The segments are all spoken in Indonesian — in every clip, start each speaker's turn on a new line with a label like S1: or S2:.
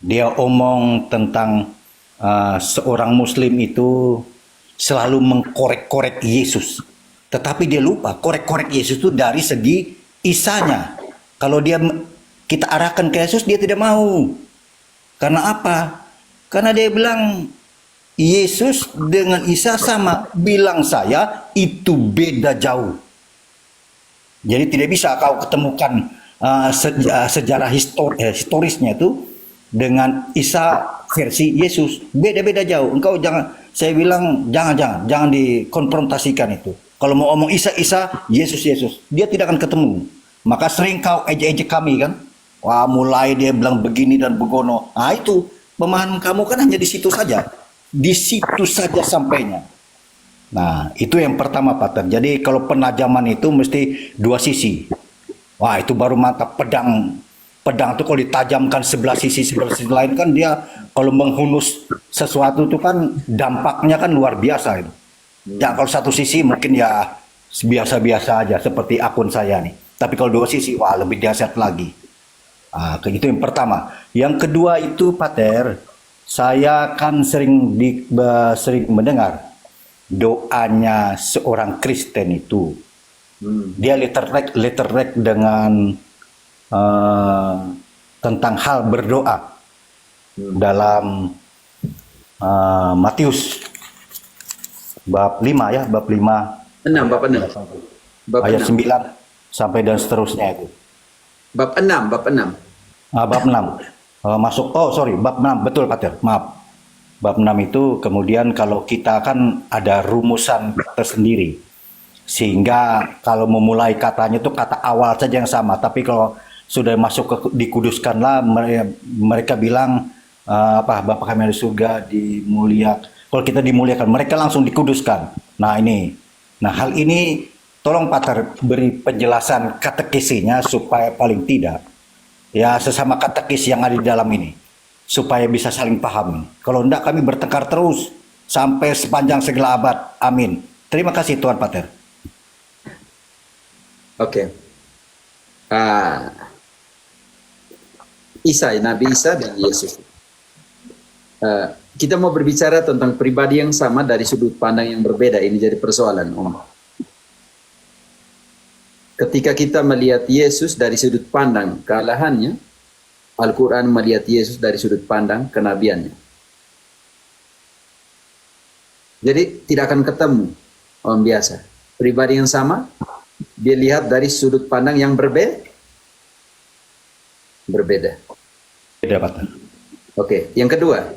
S1: Dia omong tentang seorang Muslim itu selalu mengkorek-korek Yesus. Tetapi dia lupa korek-korek Yesus itu dari segi Isanya. Kalau kita arahkan ke Yesus, dia tidak mau. Karena apa? Karena dia bilang Yesus dengan Isa sama. Bilang saya itu beda jauh. Jadi tidak bisa kau ketemukan sejarah historisnya itu dengan Isa versi Yesus. Beda-beda jauh. Engkau jangan, saya bilang jangan dikonfrontasikan itu. Kalau mau omong Isa, Isa, Yesus, Yesus, dia tidak akan ketemu. Maka sering kau ejek-ejek kami kan. Wah, mulai dia bilang begini dan begono. Nah itu, pemahaman kamu kan hanya di situ saja. Di situ saja sampainya. Nah, itu yang pertama, Pak. Jadi kalau penajaman itu mesti dua sisi. Wah, itu baru mantap. Pedang itu kalau ditajamkan sebelah sisi lain kan dia kalau menghunus sesuatu itu kan dampaknya kan luar biasa itu. Ya kalau satu sisi mungkin ya biasa-biasa aja seperti akun saya nih. Tapi kalau dua sisi wah lebih dahsyat lagi. Itu yang pertama. Yang kedua itu Pater, saya kan sering mendengar doanya seorang Kristen itu. Dia letterlek dengan uh, tentang hal berdoa dalam Matius bab 5 ya, bab 5
S2: 6, bab 6. Bab
S1: ayat
S2: 6.
S1: 9 sampai dan seterusnya itu.
S2: Bab 6, bab 6.
S1: Bab 6. Bab 6 betul Pater. Maaf. Bab 6 itu kemudian kalau kita kan ada rumusan tersendiri. Sehingga kalau memulai katanya itu kata awal saja yang sama. Tapi kalau sudah masuk ke dikuduskanlah, mereka bilang Bapa kami yang di surga dimuliakan. Kalau kita dimuliakan, mereka langsung dikuduskan. Nah ini. Nah hal ini tolong Pater beri penjelasan katekisinya supaya paling tidak ya sesama katekis yang ada di dalam ini supaya bisa saling paham. Kalau enggak kami bertengkar terus sampai sepanjang segala abad. Amin. Terima kasih Tuhan Pater.
S2: Oke. Nabi Isa dan Yesus. Kita mau berbicara tentang pribadi yang sama dari sudut pandang yang berbeda. Ini jadi persoalan, Om. Ketika kita melihat Yesus dari sudut pandang kealahannya, Al-Quran melihat Yesus dari sudut pandang kenabiannya. Jadi tidak akan ketemu orang biasa. Pribadi yang sama, dia lihat dari sudut pandang yang berbeda.
S1: Beda Pater.
S2: Oke, yang kedua,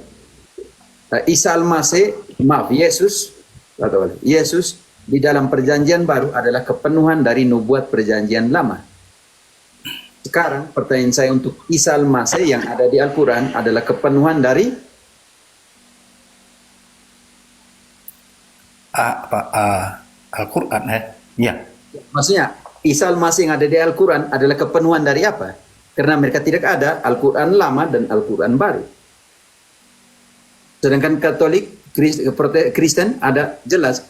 S2: Yesus di dalam perjanjian baru adalah kepenuhan dari nubuat perjanjian lama. Sekarang pertanyaan saya untuk Isa Al-Masih yang ada di Al-Quran adalah kepenuhan dari
S1: Al-Quran ya.
S2: Maksudnya Isa Al-Masih yang ada di Al-Quran adalah kepenuhan dari apa? Karena mereka tidak ada Al-Quran lama dan Al-Quran baru. Sedangkan Katolik, Kristen ada jelas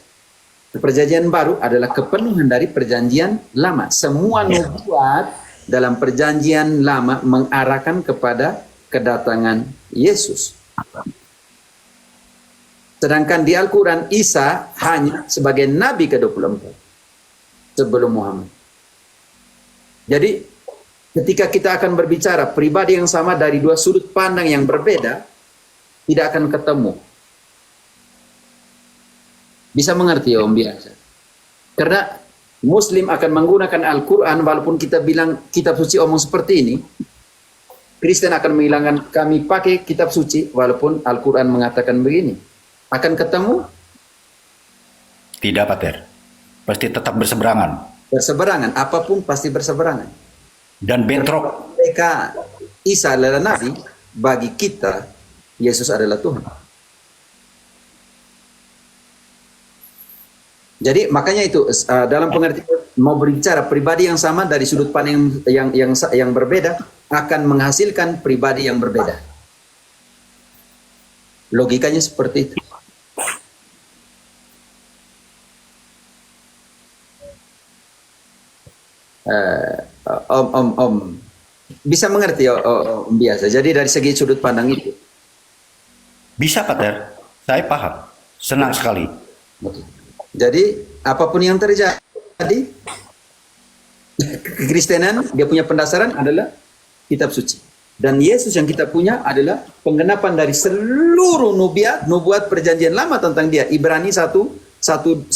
S2: perjanjian baru adalah kepenuhan dari perjanjian lama. Semua nubuat dalam perjanjian lama mengarahkan kepada kedatangan Yesus. Sedangkan di Al-Quran Isa hanya sebagai Nabi ke-24 sebelum Muhammad. Jadi ketika kita akan berbicara pribadi yang sama dari dua sudut pandang yang berbeda, tidak akan ketemu. Bisa mengerti ya Om biasa? Karena Muslim akan menggunakan Al-Quran walaupun kita bilang kitab suci omong seperti ini. Kristen akan menghilangkan kami pakai kitab suci walaupun Al-Quran mengatakan begini. Akan ketemu?
S1: Tidak Pater. Pasti tetap berseberangan.
S2: Berseberangan. Apapun pasti berseberangan.
S1: Dan bentrok.
S2: Mereka Isa adalah Nabi, bagi kita Yesus adalah Tuhan. Jadi makanya itu dalam pengertian mau berbicara pribadi yang sama dari sudut pandang yang berbeda akan menghasilkan pribadi yang berbeda. Logikanya seperti itu. Om Bisa mengerti Om Biasa. Jadi dari segi sudut pandang itu.
S1: Bisa, Pater. Saya paham. Senang sekali.
S2: Jadi apapun yang terjadi, kekristenan dia punya pendasaran adalah kitab suci. Dan Yesus yang kita punya adalah penggenapan dari seluruh nubuat perjanjian lama tentang dia. Ibrani 1:1-2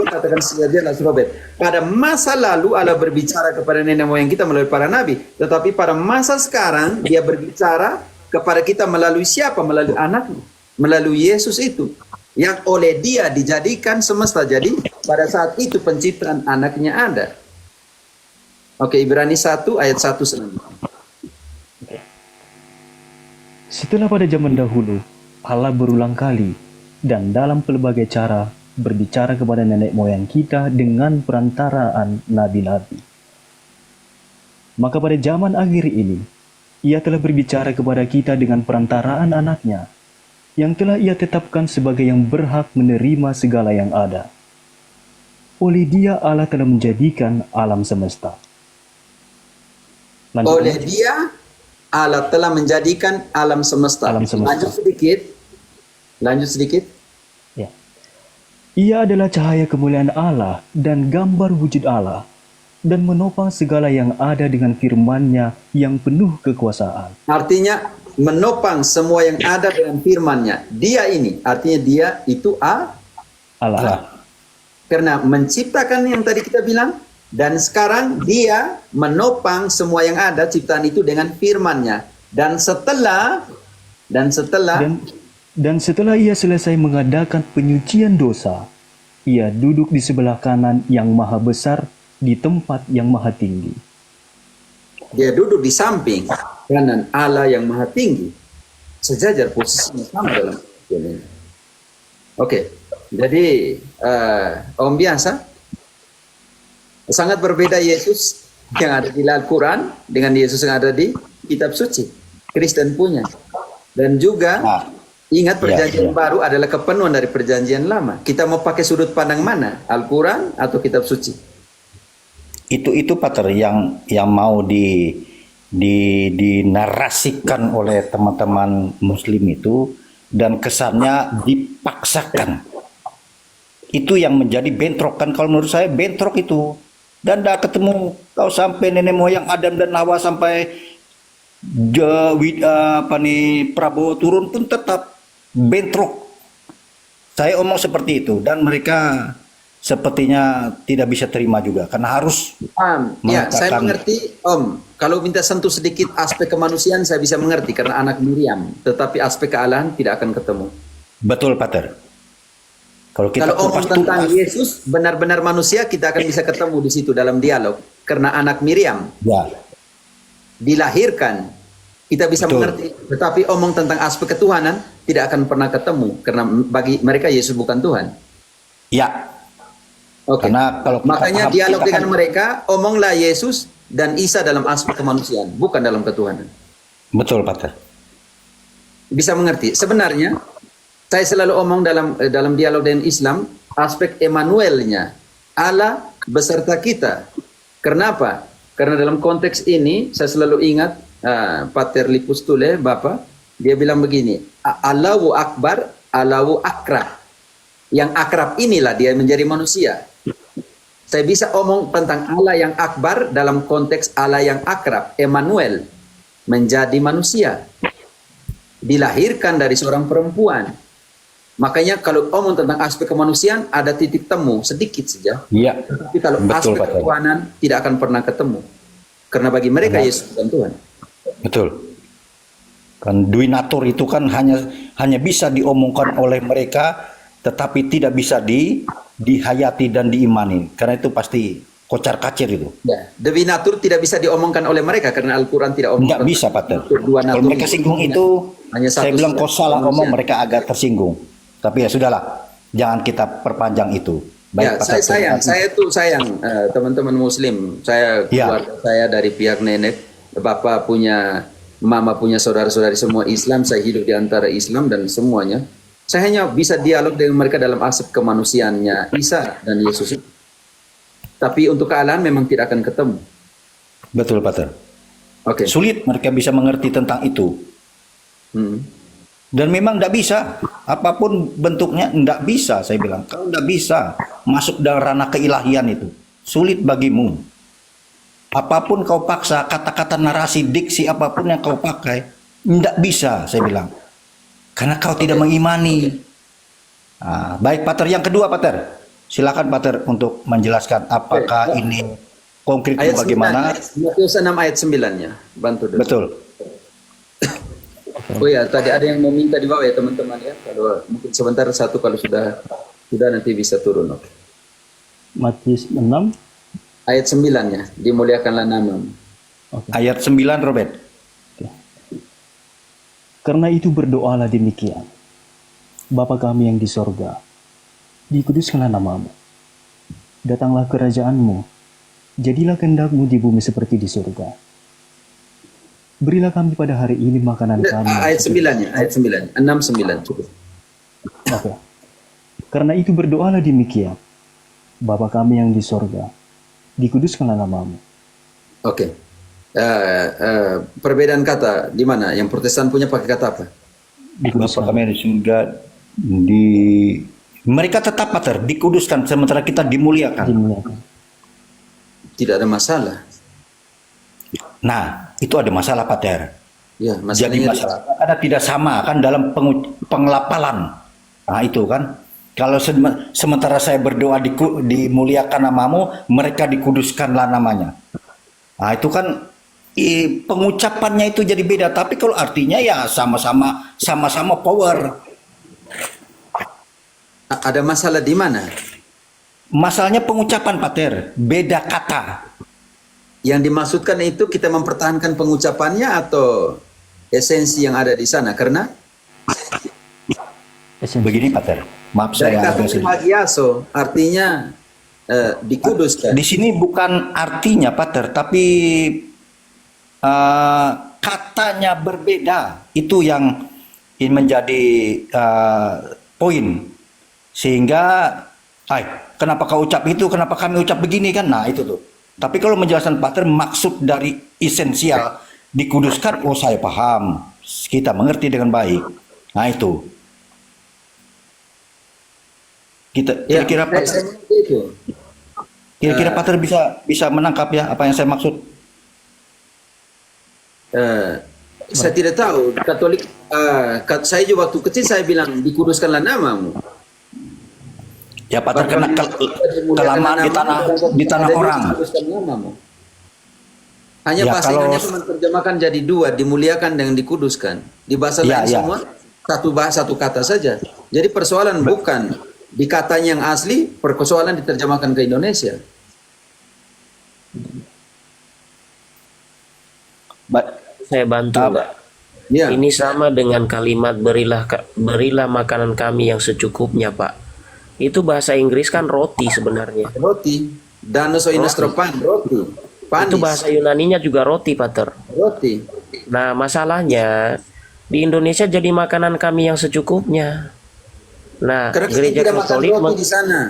S2: katakan saja Robert. Pada masa lalu Allah berbicara kepada nenek moyang kita melalui para nabi. Tetapi pada masa sekarang dia berbicara kepada kita melalui siapa? Melalui anaknya. Melalui Yesus itu. Yang oleh dia dijadikan semesta. Jadi pada saat itu penciptaan anaknya ada. Oke, Ibrani 1:1 selanjutnya.
S3: Setelah pada zaman dahulu, Allah berulang kali dan dalam pelbagai cara berbicara kepada nenek moyang kita dengan perantaraan nabi-nabi. Maka pada zaman akhir ini, Ia telah berbicara kepada kita dengan perantaraan anaknya, yang telah Ia tetapkan sebagai yang berhak menerima segala yang ada. Oleh Dia Allah telah menjadikan alam semesta. Lanjut.
S2: Oleh dia Allah telah menjadikan alam semesta.
S3: Alam semesta.
S2: Lanjut sedikit.
S3: Ya. Ia adalah cahaya kemuliaan Allah dan gambar wujud Allah, dan menopang segala yang ada dengan firman-Nya yang penuh kekuasaan.
S2: Artinya menopang semua yang ada dengan firman-Nya. Dia ini, artinya dia itu
S3: Allah.
S2: karena menciptakan yang tadi kita bilang, dan sekarang dia menopang semua yang ada ciptaan itu dengan firman-Nya. Dan setelah
S3: Dan setelah Ia selesai mengadakan penyucian dosa, Ia duduk di sebelah kanan yang maha besar di tempat yang maha tinggi.
S2: dia duduk di samping kanan Allah yang maha tinggi. Sejajar posisinya sama dalam dunia ini. Oke, jadi Om Biasa, sangat berbeda Yesus yang ada di Al-Quran dengan Yesus yang ada di kitab suci. Kristen punya. Dan juga ingat perjanjian baru adalah kepenuhan dari perjanjian lama. Kita mau pakai sudut pandang mana? Al-Quran atau kitab suci?
S1: Itu Pater yang mau dinarasikan oleh teman-teman muslim itu, dan kesannya dipaksakan. Itu yang menjadi bentrok, kan kalau menurut saya bentrok itu. Dan tidak ketemu, kau sampai nenek moyang Adam dan Hawa sampai Prabowo turun pun tetap bentrok. Saya omong seperti itu, dan mereka sepertinya tidak bisa terima juga, karena harus
S2: Ya, saya mengerti Om. Kalau minta sentuh sedikit aspek kemanusiaan saya bisa mengerti karena anak Miriam. Tetapi aspek kealahan tidak akan ketemu.
S1: betul, Pater. Kalau
S2: Omong tentang Yesus benar-benar manusia, kita akan bisa ketemu di situ dalam dialog. Karena anak Miriam dilahirkan, kita bisa mengerti. Tetapi omong tentang aspek ketuhanan tidak akan pernah ketemu, karena bagi mereka Yesus bukan Tuhan.
S1: Ya.
S2: Oke. Makanya dialog dengan mereka, omonglah Yesus dan Isa dalam aspek kemanusiaan, bukan dalam ketuhanan.
S1: Betul, Pater.
S2: Bisa mengerti. Sebenarnya saya selalu omong dalam dialog dengan Islam, aspek Emmanuelnya, Allah beserta kita. Kenapa? Karena dalam konteks ini saya selalu ingat Pater Lipus Tule, Bapak, dia bilang begini, Allahu Akbar, Allahu Akrab. Yang akrab inilah dia menjadi manusia. Saya bisa omong tentang Allah yang akbar dalam konteks Allah yang akrab, Emmanuel, menjadi manusia. Dilahirkan dari seorang perempuan. Makanya kalau omong tentang aspek kemanusiaan ada titik temu sedikit saja.
S1: Iya.
S2: Tapi kalau aspek ketuhanan tidak akan pernah ketemu. Karena bagi mereka Yesus bukan Tuhan.
S1: Betul. Kan duinatur itu kan hanya bisa diomongkan oleh mereka, tetapi tidak bisa dihayati dan diimani. Karena itu pasti kocar kacir itu.
S2: Ya, Divinatur tidak bisa diomongkan oleh mereka karena Al-Quran tidak omongkan.
S1: Tidak bisa, Pater. Kalau mereka singgung itu, saya bilang kau salah omong, mereka agak tersinggung. Tapi ya sudahlah, jangan kita perpanjang itu.
S2: Baik, ya, saya tuh sayang teman-teman Muslim. Keluarga saya dari pihak nenek, bapak punya, mama punya saudara-saudari semua Islam. Saya hidup di antara Islam dan semuanya. Saya hanya bisa dialog dengan mereka dalam aspek kemanusiaannya Isa dan Yesus itu. Tapi untuk kealahan memang tidak akan ketemu.
S1: Betul, Pater.
S2: Oke.
S1: Sulit mereka bisa mengerti tentang itu.
S2: Hmm.
S1: Dan memang tidak bisa, apapun bentuknya tidak bisa, saya bilang. Kau tidak bisa masuk dalam ranah keilahian itu. Sulit bagimu. Apapun kau paksa, kata-kata narasi, diksi apapun yang kau pakai, tidak bisa, saya bilang. Karena kau tidak mengimani. Baik, Pater. Yang kedua, Pater. Silakan, Pater, untuk menjelaskan apakah ini konkretnya
S2: Ayat
S1: bagaimana.
S2: 9, Matius 6 ayat 9-nya. Bantu dulu.
S1: Betul.
S2: Oh ya, tadi ada yang mau minta di bawah ya teman-teman ya. Kalau mungkin sebentar satu kalau sudah nanti bisa turun. Oke.
S3: Matius 6.
S2: Ayat 9-nya, dimuliakanlah namamu.
S1: Ayat 9, Robert.
S3: Karena itu berdoalah demikian. Bapa kami yang di sorga, dikuduskanlah namamu. Datanglah kerajaanmu, jadilah kehendakmu di bumi seperti di sorga. Berilah kami pada hari ini makanan kami.
S2: Ayat 9-nya, ayat 9, 6, 9 cukup.
S3: Oke. Karena itu berdoalah demikian. Bapa kami yang di sorga, dikuduskanlah namamu.
S2: Oke. Perbedaan kata di mana? Yang Protestan punya pakai kata apa?
S1: Bapa kami di surga, mereka tetap, Pater, dikuduskan, sementara kita dimuliakan.
S3: Dimuliakan.
S2: Tidak ada masalah.
S1: Nah, itu ada masalah, Pater.
S2: Ya,
S1: Jadi
S2: masalahnya
S1: masalah karena tidak sama kan dalam pengelapalan. Nah, itu kan. Kalau sementara saya berdoa dimuliakan namamu, mereka dikuduskanlah namanya. Nah, itu kan pengucapannya itu jadi beda. Tapi kalau artinya ya sama-sama power.
S2: ada masalah di mana?
S1: Masalahnya pengucapan, Pater, beda kata.
S2: Yang dimaksudkan itu kita mempertahankan pengucapannya atau esensi yang ada di sana? Karena
S1: Begini, Pater. Maaf
S2: dari
S1: saya
S2: kata
S1: agak sedikit.
S2: hagiaso artinya dikuduskan.
S1: Di sini bukan artinya, Pater, tapi katanya berbeda. Itu yang menjadi poin. Sehingga, kenapa kau ucap itu, kenapa kami ucap begini kan? Nah, itu tuh. Tapi kalau menjelaskan, Pater, maksud dari esensial dikuduskan, oh saya paham. Kita mengerti dengan baik. Nah, itu. Kira-kira Pater,
S2: itu.
S1: kira-kira Pater bisa menangkap ya apa yang saya maksud?
S2: Saya tidak tahu. Katolik, saya juga waktu kecil saya bilang dikuduskanlah namamu.
S1: Ya, Pater, karena kelamaan di tanah orang.
S2: Hanya
S1: Ya,
S2: bahasa
S1: kalau-
S2: Indonesia menerjemahkan jadi dua, dimuliakan dengan dikuduskan. Di bahasa
S1: Ya,
S2: lain
S1: ya.
S2: semua satu kata saja. Jadi persoalan bukan di katanya yang asli, persoalan diterjemahkan ke Indonesia.
S4: Saya bantu, Pak.
S2: Ya,
S4: Ini sama dengan kalimat berilah makanan kami yang secukupnya, Pak. Itu bahasa Inggris kan roti sebenarnya.
S2: roti. Danos nostro pan, roti. Panis,
S4: Itu bahasa Yunaninya juga roti, Pater.
S2: roti.
S4: Nah, masalahnya di Indonesia jadi makanan kami yang secukupnya. Nah,
S2: Karena kita
S4: gereja
S2: tidak makan
S4: Katolik
S2: roti di sana.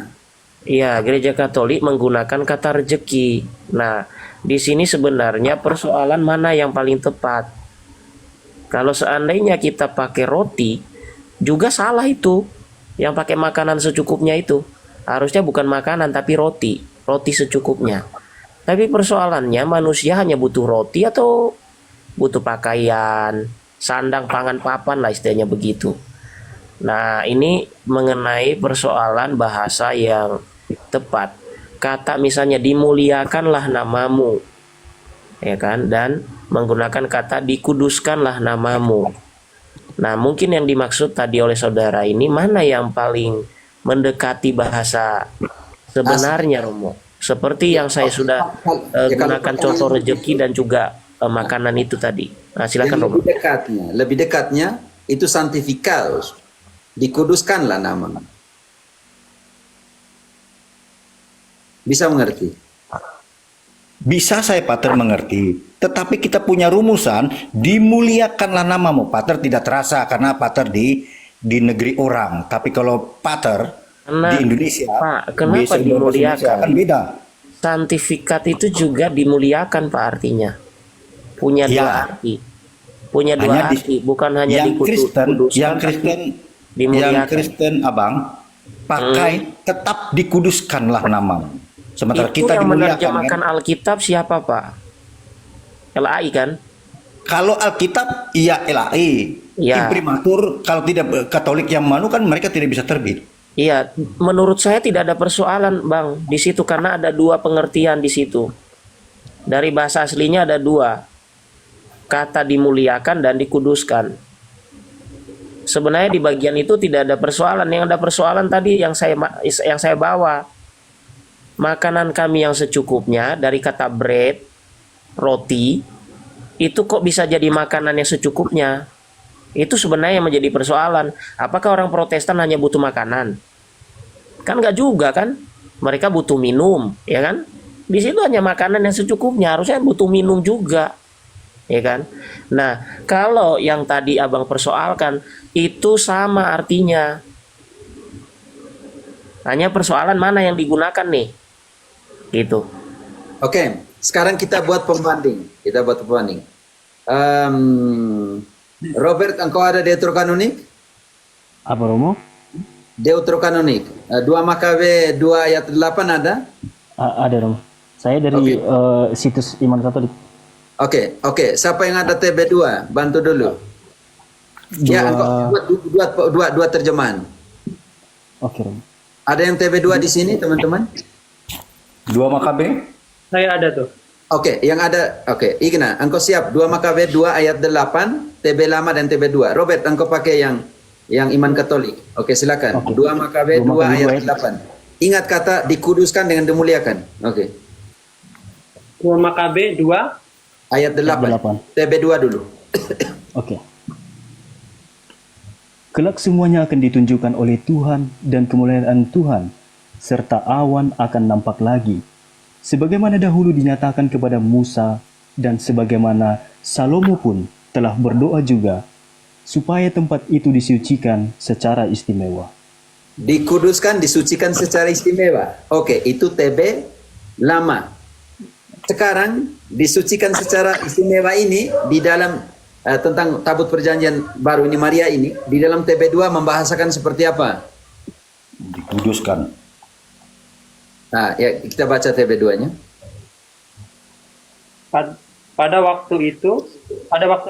S4: Iya, gereja Katolik menggunakan kata rejeki. Nah, di sini sebenarnya persoalan mana yang paling tepat. Kalau seandainya kita pakai roti, juga salah itu. Yang pakai makanan secukupnya itu. Harusnya bukan makanan, tapi roti. Roti secukupnya. Tapi persoalannya manusia hanya butuh roti atau butuh pakaian, sandang, pangan, papan lah istilahnya begitu. Nah, ini mengenai persoalan bahasa yang tepat. Kata misalnya dimuliakanlah namamu, ya kan, dan menggunakan kata dikuduskanlah namamu. Nah, mungkin yang dimaksud tadi oleh saudara ini mana yang paling mendekati bahasa sebenarnya, Romo? Seperti yang saya sudah gunakan contoh rejeki dan juga makanan itu tadi. Nah, silakan,
S2: Yang
S4: Romo.
S2: lebih dekatnya itu sanctificados. Dikuduskanlah namamu. Bisa mengerti?
S1: Bisa saya, Pater, mengerti. Tetapi kita punya rumusan, dimuliakanlah namamu. Pater tidak terasa karena Pater di negeri orang. Tapi kalau Pater
S4: Karena,
S1: di Indonesia,
S4: Pak, kenapa
S1: biasa di bahasa Indonesia
S4: dimuliakan?
S1: kan beda.
S4: Santifikat itu juga dimuliakan, Pak, artinya. punya
S1: Ya.
S4: dua arti. Punya dua
S1: Hanya
S4: arti, bukan hanya
S1: yang Kristen, yang Kristen, yang
S4: dimuliakan.
S1: Kristen, abang, pakai tetap dikuduskanlah namamu. Sementara
S4: Itu
S1: kita
S4: yang
S1: dimuliakan
S4: menerjemahkan
S1: kan?
S4: Alkitab siapa, Pak? LAI kan?
S1: Kalau Alkitab, iya LAI.
S4: Ya.
S1: Imprimatur, kalau tidak Katolik yang Manu kan mereka tidak bisa terbit.
S4: Iya, menurut saya tidak ada persoalan, Bang, di situ karena ada dua pengertian di situ. Dari bahasa aslinya ada dua. Kata dimuliakan dan dikuduskan. Sebenarnya di bagian itu tidak ada persoalan. Yang ada persoalan tadi yang saya bawa. Makanan kami yang secukupnya dari kata bread, roti, itu kok bisa jadi makanan yang secukupnya? Itu sebenarnya yang menjadi persoalan. Apakah orang Protestan hanya butuh makanan? Kan nggak juga kan? Mereka butuh minum, ya kan? Di situ hanya makanan yang secukupnya, harusnya butuh minum juga, ya kan? Nah, kalau yang tadi abang persoalkan itu sama artinya. Hanya persoalan mana yang digunakan nih, gitu.
S2: Oke, sekarang kita buat pembanding. Robert, engkau ada Deuterokanonik?
S3: Apa Romo?
S2: Deuterokanonik. 2 Makabe 2 ayat 8 ada?
S3: Ada Romo. Saya dari situs Iman Katolik.
S2: Oke. Siapa yang ada TB2? Bantu dulu. Ya, engkau buat dua terjemahan.
S3: Oke Romo.
S2: Ada yang TB2 di sini, teman-teman?
S1: 2 Makabe?
S5: Saya ada tuh.
S2: Oke, yang ada. Oke, Igna, engkau siap? 2 Makabe 2 ayat 8, TB lama dan TB2. Robert, engkau pakai yang Iman Katolik. Oke, silakan.
S3: Oke.
S2: 2 Makabe
S3: 2
S2: 2
S3: Makabe
S2: ayat
S3: 2
S2: 8. Ingat kata dikuduskan dengan dimuliakan. Oke.
S5: 2 Makabe 2.
S2: Ayat 8.
S3: 8.
S2: TB2 dulu.
S3: Oke. Kelak semuanya akan ditunjukkan oleh Tuhan dan kemuliaan Tuhan, serta awan akan nampak lagi. Sebagaimana dahulu dinyatakan kepada Musa dan sebagaimana Salomo pun telah berdoa juga, supaya tempat itu disucikan secara istimewa.
S2: Dikuduskan, disucikan secara istimewa. Oke, itu TB lama. Sekarang disucikan secara istimewa ini di dalam tentang tabut perjanjian baru ini Maria ini di dalam TB2 membahasakan seperti apa?
S1: Dikuduskan.
S2: Nah, ya kita baca TB2-nya.
S5: Pada waktu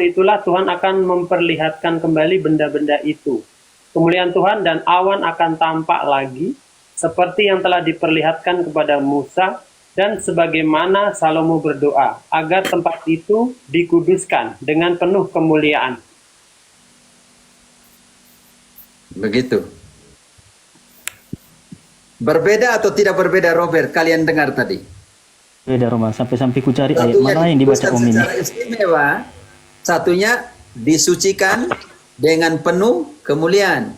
S5: itulah Tuhan akan memperlihatkan kembali benda-benda itu. Kemuliaan Tuhan dan awan akan tampak lagi, seperti yang telah diperlihatkan kepada Musa, dan sebagaimana Salomo berdoa, agar tempat itu dikuduskan dengan penuh kemuliaan.
S2: Begitu. Berbeda atau tidak berbeda, Robert? Kalian dengar tadi?
S3: Beda Roma, sampai-sampai ku cari ayat
S2: Satunya
S3: mana yang dibaca
S2: dikuduskan
S3: Om ini.
S2: secara istimewa, satunya disucikan dengan penuh kemuliaan.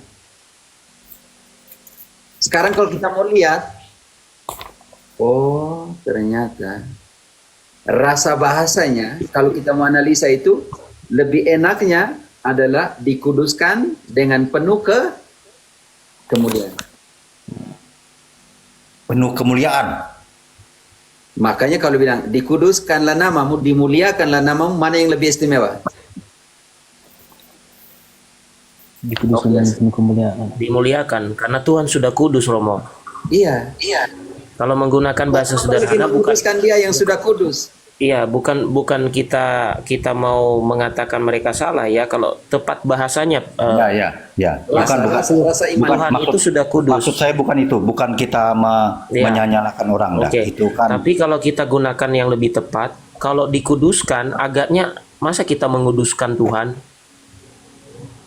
S2: Sekarang kalau kita mau lihat, oh ternyata rasa bahasanya, kalau kita mau analisa itu, lebih enaknya adalah dikuduskan dengan penuh kemuliaan.
S1: Penuh kemuliaan.
S2: Makanya kalau bilang dikuduskanlah namamu, dimuliakanlah namamu, mana yang lebih istimewa?
S3: Dikuduskan dengan penuh kemuliaan.
S4: Dimuliakan karena Tuhan sudah kudus, Romo.
S2: Iya.
S4: Kalau menggunakan bahasa
S2: Apa
S4: sederhana bukan
S2: mengkuduskan dia yang sudah kudus?
S4: bukan kita mau mengatakan mereka salah ya, kalau tepat bahasanya
S1: Ya. Bukan.
S2: Rasa iman.
S4: Tuhan itu sudah kudus.
S1: Maksud saya bukan itu, bukan kita
S4: Ya.
S1: menyalahkan orang. dah.
S4: Oke.
S1: Itu kan
S4: Tapi kalau kita gunakan yang lebih tepat, kalau dikuduskan agaknya masa kita menguduskan Tuhan?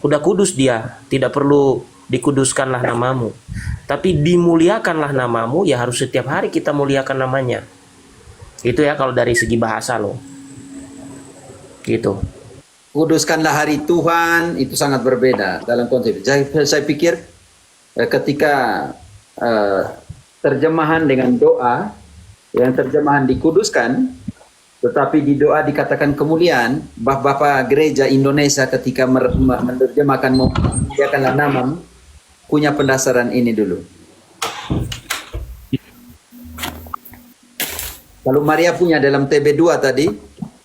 S4: Udah kudus dia, tidak perlu dikuduskanlah namamu. Tapi dimuliakanlah namamu, ya harus setiap hari kita muliakan namanya. Itu ya kalau dari segi bahasa loh. Gitu.
S2: Kuduskanlah hari Tuhan, itu sangat berbeda dalam konsep. Saya pikir ketika terjemahan dengan doa, yang terjemahan dikuduskan, tetapi di doa dikatakan kemuliaan, Bapak Gereja Indonesia ketika menerjemahkan memuliakanlah namamu, punya pendasaran ini dulu. Kalau Maria punya dalam TB2 tadi,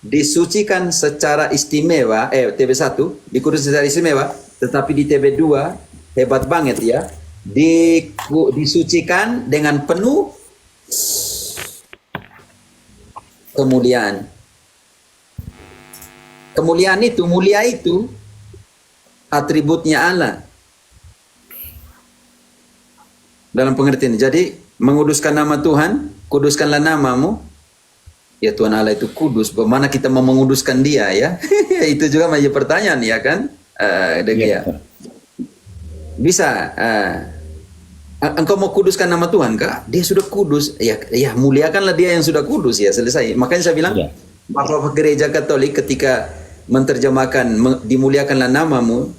S2: disucikan secara istimewa, TB1 dikudus secara istimewa, tetapi di TB2 hebat banget ya, disucikan dengan penuh kemuliaan. Kemuliaan itu, mulia itu atributnya Allah. Dalam pengertian ini. Jadi menguduskan nama Tuhan, kuduskanlah namamu. Ya Tuhan Allah itu kudus. Bagaimana kita mau menguduskan dia ya? Itu juga menjadi pertanyaan ya kan?
S1: Iya.
S2: Bisa. Engkau mau kuduskan nama Tuhan kah? Dia sudah kudus. Ya muliakanlah dia yang sudah kudus ya, selesai. Makanya saya bilang,
S1: Iya.
S2: Bapak Gereja Katolik ketika menerjemahkan dimuliakanlah namamu,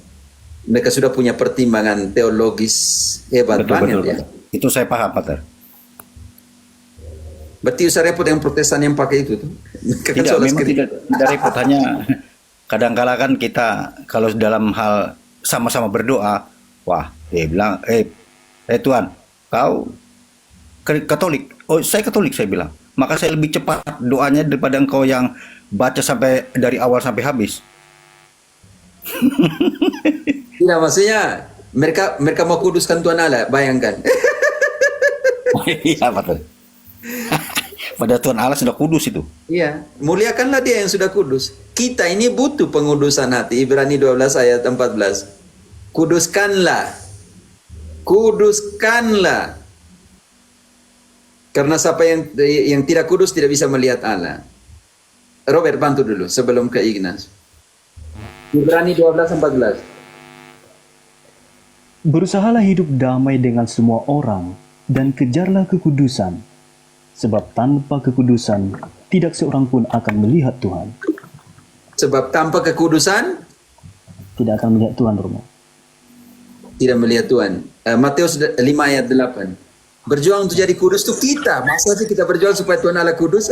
S2: mereka sudah punya pertimbangan teologis hebat banget ya.
S1: Itu saya paham, Pater.
S2: Berarti usah repot yang Protestan yang pakai itu tuh.
S1: Tidak, memang tidak repot, hanya kadang-kala kan kita kalau dalam hal sama-sama berdoa, wah, dia bilang, Tuhan, kau Katolik, oh saya Katolik, saya bilang, maka saya lebih cepat doanya daripada engkau yang baca sampai dari awal sampai habis.
S2: Tidak, maksudnya mereka mau kuduskan Tuhan Allah, bayangkan.
S1: Iya, Pater. Pada Tuhan Allah sudah kudus itu.
S2: Iya, muliakanlah dia yang sudah kudus. Kita ini butuh pengudusan hati. Ibrani 12 ayat 14. Kuduskanlah. Kuduskanlah. Karena siapa yang tidak kudus tidak bisa melihat Allah. Robert, bantu dulu sebelum ke Ignas. Ibrani 12:14.
S3: Berusahalah hidup damai dengan semua orang dan kejarlah kekudusan, sebab tanpa kekudusan tidak seorang pun akan melihat Tuhan.
S2: Sebab tanpa kekudusan
S3: Tidak akan melihat Tuhan, Romo.
S2: tidak melihat Tuhan. Matius 5 ayat 8. Berjuang untuk jadi kudus itu kita. Masa sih kita berjuang supaya Tuhan Allah kudus?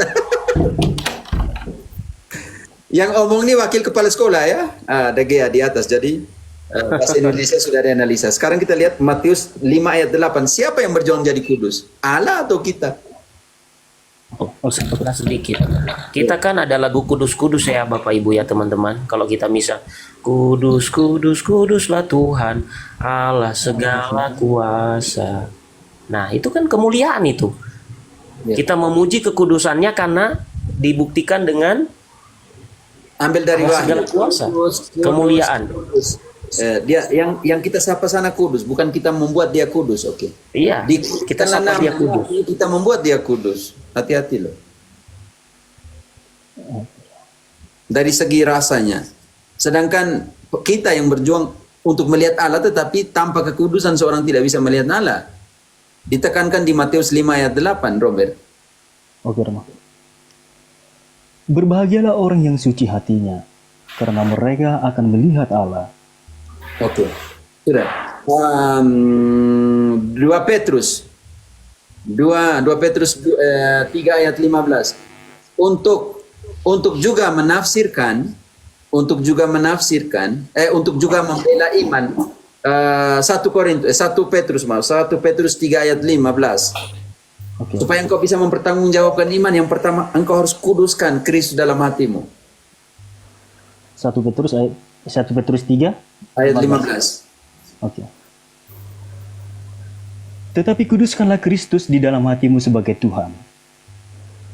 S2: Yang omong ini wakil kepala sekolah ya. DGA di atas. Jadi bahasa Indonesia sudah dianalisa. Sekarang kita lihat Matius 5 ayat 8. Siapa yang berjuang jadi kudus? Allah atau kita?
S4: Saya pernah sedikit. Kita kan ada lagu kudus-kudus ya Bapak Ibu ya teman-teman. Kalau kita misal kudus, kudus, kuduslah Tuhan Allah segala kuasa. Nah itu kan kemuliaan itu.
S2: Ya.
S4: Kita memuji kekudusannya karena dibuktikan dengan
S2: Ambil dari
S4: Allah segala
S2: Wahyu.
S4: kuasa,
S2: Kudus,
S4: kemuliaan.
S2: kudus. Dia yang kita sapa sana kudus, bukan kita membuat dia kudus, oke?
S4: Iya, kita sapa dia kudus.
S2: Kita membuat dia kudus. Hati-hati loh. Dari segi rasanya. Sedangkan kita yang berjuang untuk melihat Allah, tetapi tanpa kekudusan seorang tidak bisa melihat Allah. Ditekankan di Matius 5 ayat 8, Robert.
S3: Oke, Romo. Berbahagialah orang yang suci hatinya, karena mereka akan melihat Allah.
S2: Oke. Sudah. 2 Petrus 3 ayat 15. Untuk juga menafsirkan untuk juga membela iman. 1 Petrus 3 ayat 15.
S3: Oke.
S2: Supaya engkau bisa mempertanggungjawabkan iman, yang pertama engkau harus kuduskan Kristus dalam hatimu.
S3: 1 Petrus 3
S2: Ayat 15.
S3: Oke. Tetapi kuduskanlah Kristus di dalam hatimu sebagai Tuhan.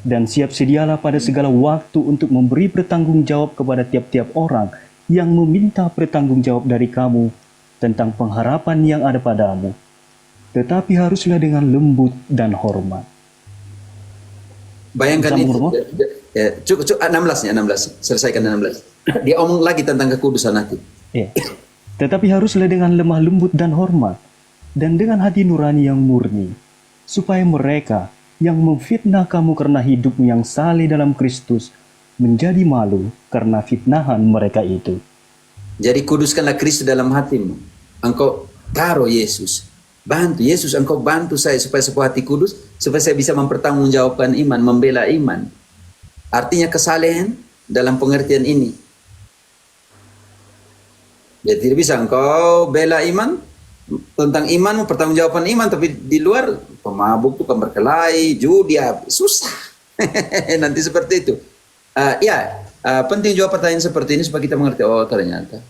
S3: Dan siap sedialah pada segala waktu untuk memberi pertanggungjawab kepada tiap-tiap orang yang meminta pertanggungjawab dari kamu tentang pengharapan yang ada padamu. Tetapi haruslah dengan lembut dan hormat.
S2: Bayangkan
S3: Sambung,
S2: itu. Cukup 16. Selesaikan 16. Dia omong lagi tentang kekudusan hati.
S3: Ya. Tetapi haruslah dengan lemah lembut dan hormat, dan dengan hati nurani yang murni, supaya mereka yang memfitnah kamu karena hidupmu yang saleh dalam Kristus menjadi malu karena fitnahan mereka itu.
S2: Jadi kuduskanlah Kristus dalam hatimu. Engkau taruh Yesus. Bantu Yesus, engkau bantu saya supaya sebuah hati kudus, supaya saya bisa mempertanggungjawabkan iman, membela iman. Artinya kesalehan dalam pengertian ini. Jadi tidak bisa engkau bela iman tentang iman, pertanggungjawaban iman, tapi di luar pemabuk, tukang berkelahi, judi, susah. Nanti seperti itu. Ya, penting juga pertanyaan seperti ini supaya kita mengerti, oh ternyata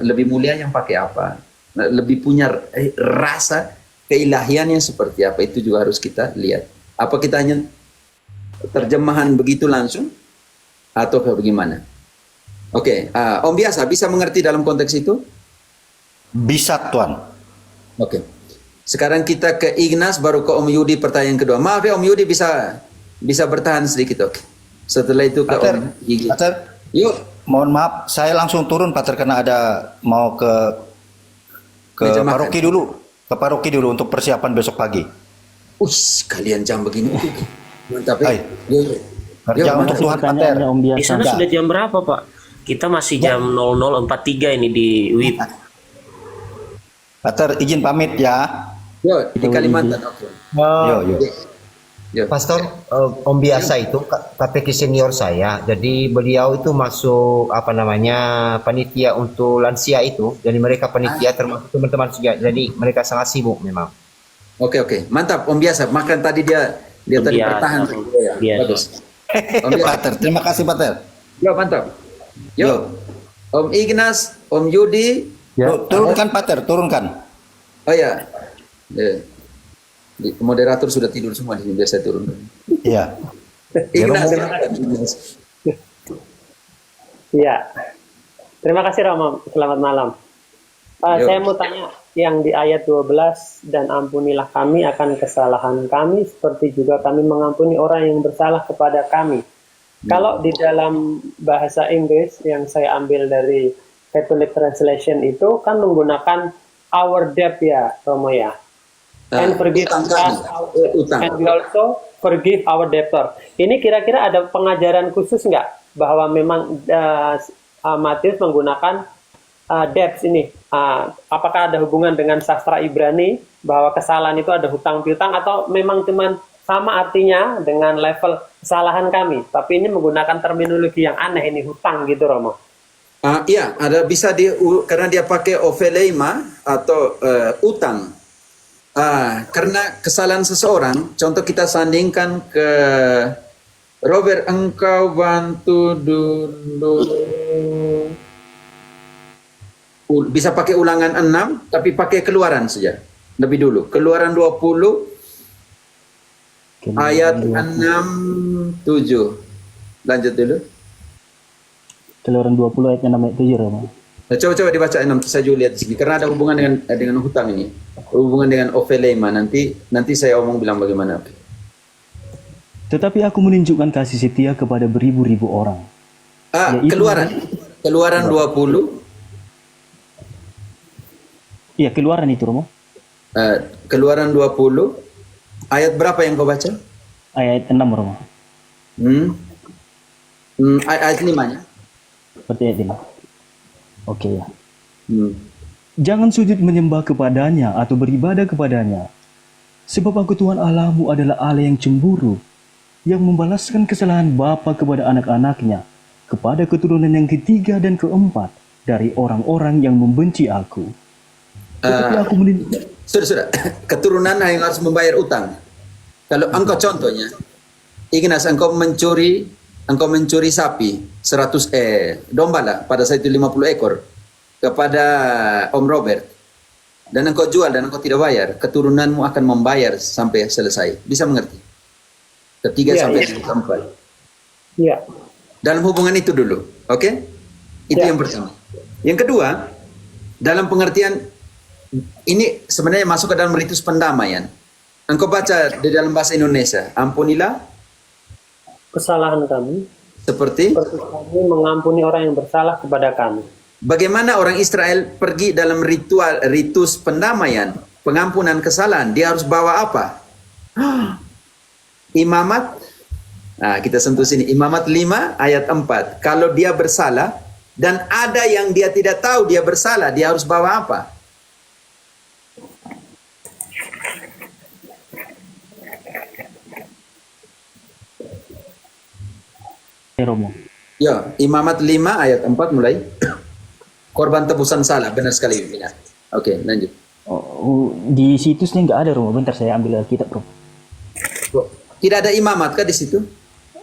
S2: lebih mulia yang pakai apa, lebih punya rasa keilahiannya seperti apa, itu juga harus kita lihat. Apa kita hanya terjemahan begitu langsung atau bagaimana? Oke, Om Biasa bisa mengerti dalam konteks itu?
S1: Bisa Tuan.
S2: Oke. Sekarang kita ke Ignas, baru ke Om Yudi pertanyaan kedua. Maaf ya Om Yudi, bisa bertahan sedikit, oke. Setelah itu ke
S1: Pater,
S2: Om Gigi.
S1: Pater,
S2: Yuk.
S1: mohon maaf, saya langsung turun Pater karena ada mau ke
S2: Meja makan.
S1: paroki dulu. Ke paroki dulu untuk persiapan besok pagi.
S2: Kalian jam begini. Mantap ya.
S1: Hai.
S2: Yuk.
S1: Kerja
S2: Yuk,
S1: untuk
S2: mantap.
S1: Tuhan Pater.
S3: Pertanyaannya Om
S4: Di
S3: Biasa.
S4: sana sudah jam berapa, Pak? Kita masih jam 00.43 ini di WIB.
S1: Pater, izin pamit ya.
S2: Yuk, di Kalimantan. Oke.
S1: Yo, yo.
S2: Yuk.
S6: Pastor, Om Biasa itu katekis senior saya. Jadi beliau itu masuk apa namanya panitia untuk lansia itu. Jadi mereka panitia termasuk teman-teman juga. Jadi mereka sangat sibuk memang.
S2: Oke. Mantap Om Biasa. Makan tadi dia
S4: Om
S2: tadi
S4: Biasa,
S2: bertahan.
S4: Om
S2: Ya,
S4: Biasa.
S2: bagus. Om Biasa.
S1: Pater, terima kasih Pater.
S2: Yuk, mantap. Yuk. Om Ignas, Om Yudi.
S3: Ya.
S1: Turunkan Pater, turunkan.
S2: Oh ya. Moderator sudah tidur semua di sini, biar saya turun.
S1: Iya.
S2: Ignas.
S5: Iya. Terima kasih Romo. Selamat malam.
S2: Yuk.
S5: Saya mau tanya yang di ayat 12, dan ampunilah kami akan kesalahan kami seperti juga kami mengampuni orang yang bersalah kepada kami. Kalau di dalam bahasa Inggris yang saya ambil dari Catholic Translation itu kan menggunakan our debt ya, Romo ya. And forgive
S2: utang
S5: us
S2: kami.
S5: our-
S2: Utang.
S5: and we also forgive our debtor. Ini kira-kira ada pengajaran khusus nggak bahwa memang Matius menggunakan debts ini? Apakah ada hubungan dengan sastra Ibrani bahwa kesalahan itu ada hutang piutang, atau memang cuman sama artinya dengan level kesalahan kami, tapi ini menggunakan terminologi yang aneh ini, hutang gitu Romo?
S2: Iya, ada bisa karena dia pakai opheleima atau utang. Karena kesalahan seseorang, contoh kita sandingkan ke Robert, engkau bantu dulu. Bisa pakai ulangan 6, tapi pakai keluaran saja. Lebih dulu. Keluaran 20, ayat 6, 7. Lanjut dulu.
S3: Keluaran 20 ayat 6 ayat 7 Romo.
S2: Nah, coba dibaca 6, saya juga lihat di sini. Karena ada hubungan dengan hutang ini. Hubungan dengan opheleima. Nanti saya omong bilang bagaimana.
S3: Tetapi aku menunjukkan kasih setia kepada beribu-ribu orang. Yaitu-
S2: Keluaran 20.
S3: Iya, keluaran itu Romo.
S2: Keluaran 20. Ayat berapa yang kau baca?
S3: Ayat 6 Romo.
S2: Ayat 5-nya.
S3: Seperti ayat ini. Oke ya.
S2: Hmm.
S3: Jangan sujud menyembah kepadanya atau beribadah kepadanya. Sebab aku Tuhan Allahmu adalah Allah yang cemburu, yang membalaskan kesalahan bapa kepada anak-anaknya, kepada keturunan yang ketiga dan keempat dari orang-orang yang membenci aku. Tetapi aku
S2: Sudah. Keturunan yang harus membayar utang. Kalau engkau contohnya, Ignas, engkau mencuri sapi 100 domba lah, pada saat itu 50 ekor kepada Om Robert, dan engkau jual dan engkau tidak bayar, keturunanmu akan membayar sampai selesai. Bisa mengerti? Ketiga
S5: Iya,
S2: sampai
S5: iya.
S2: keempat.
S5: Iya.
S2: Dalam hubungan itu dulu, oke? Itu
S5: Ya.
S2: yang pertama. Yang kedua, dalam pengertian ini sebenarnya masuk ke dalam ritus pendamaian. Engkau baca di dalam bahasa Indonesia, ampunilah
S5: Kesalahan kami
S2: seperti
S5: seperti kami mengampuni orang yang bersalah kepada kami.
S2: bagaimana orang Israel pergi dalam ritus pendamaian, pengampunan kesalahan. Dia harus bawa apa? Imamat. Nah, kita sentuh sini. Imamat 5 ayat 4. Kalau dia bersalah dan ada yang dia tidak tahu dia bersalah, dia harus bawa apa?
S3: Romo.
S2: Ya, Imamat 5 ayat 4 mulai. Korban tebusan salah, benar sekali. Ya. Oke, lanjut.
S3: Di situsnya nggak ada Romo. Bentar saya ambil Alkitab Romo.
S2: Tidak ada imamat kah di situ?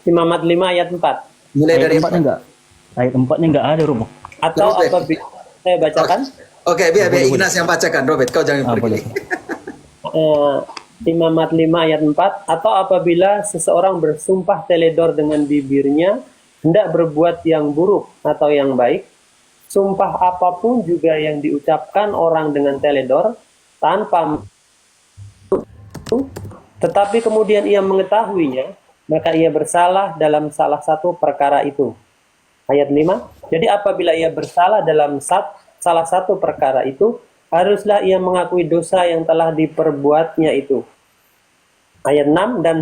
S5: Imamat 5 ayat 4.
S2: Mulai
S3: Ayat
S2: dari
S3: empatnya enggak. Ayat empatnya enggak ada, Romo.
S5: Atau
S2: Robert.
S5: apabila saya bacakan
S2: Oke, biar Ignas yang bacakan. Robert, kau jangan
S3: Boleh.
S2: pergi.
S5: Imamat 5 ayat 4, atau apabila seseorang bersumpah teledor dengan bibirnya hendak berbuat yang buruk atau yang baik, sumpah apapun juga yang diucapkan orang dengan teledor tanpa tetapi kemudian ia mengetahuinya, maka ia bersalah dalam salah satu perkara itu. Ayat 5. Jadi apabila ia bersalah dalam salah satu perkara itu, haruslah ia mengakui dosa yang telah diperbuatnya itu. Ayat 6. Dan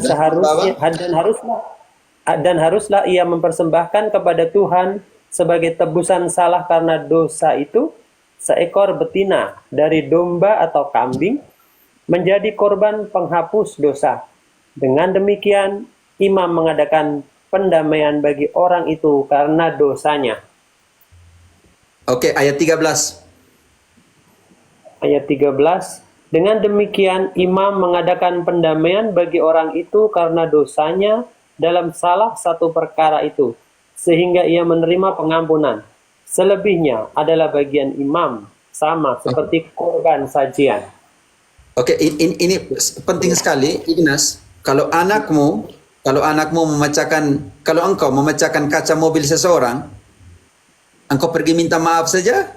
S5: haruslah ia mempersembahkan kepada Tuhan sebagai tebusan salah karena dosa itu seekor betina dari domba atau kambing menjadi korban penghapus dosa. Dengan demikian, imam mengadakan pendamaian bagi orang itu karena dosanya.
S2: Oke, ayat 13.
S5: Ayat 13. Dengan demikian, imam mengadakan pendamaian bagi orang itu karena dosanya dalam salah satu perkara itu, sehingga ia menerima pengampunan. Selebihnya adalah bagian imam, sama seperti korban sajian.
S2: Oke, ini penting sekali, Ignas. Kalau engkau memecahkan kaca mobil seseorang, engkau pergi minta maaf saja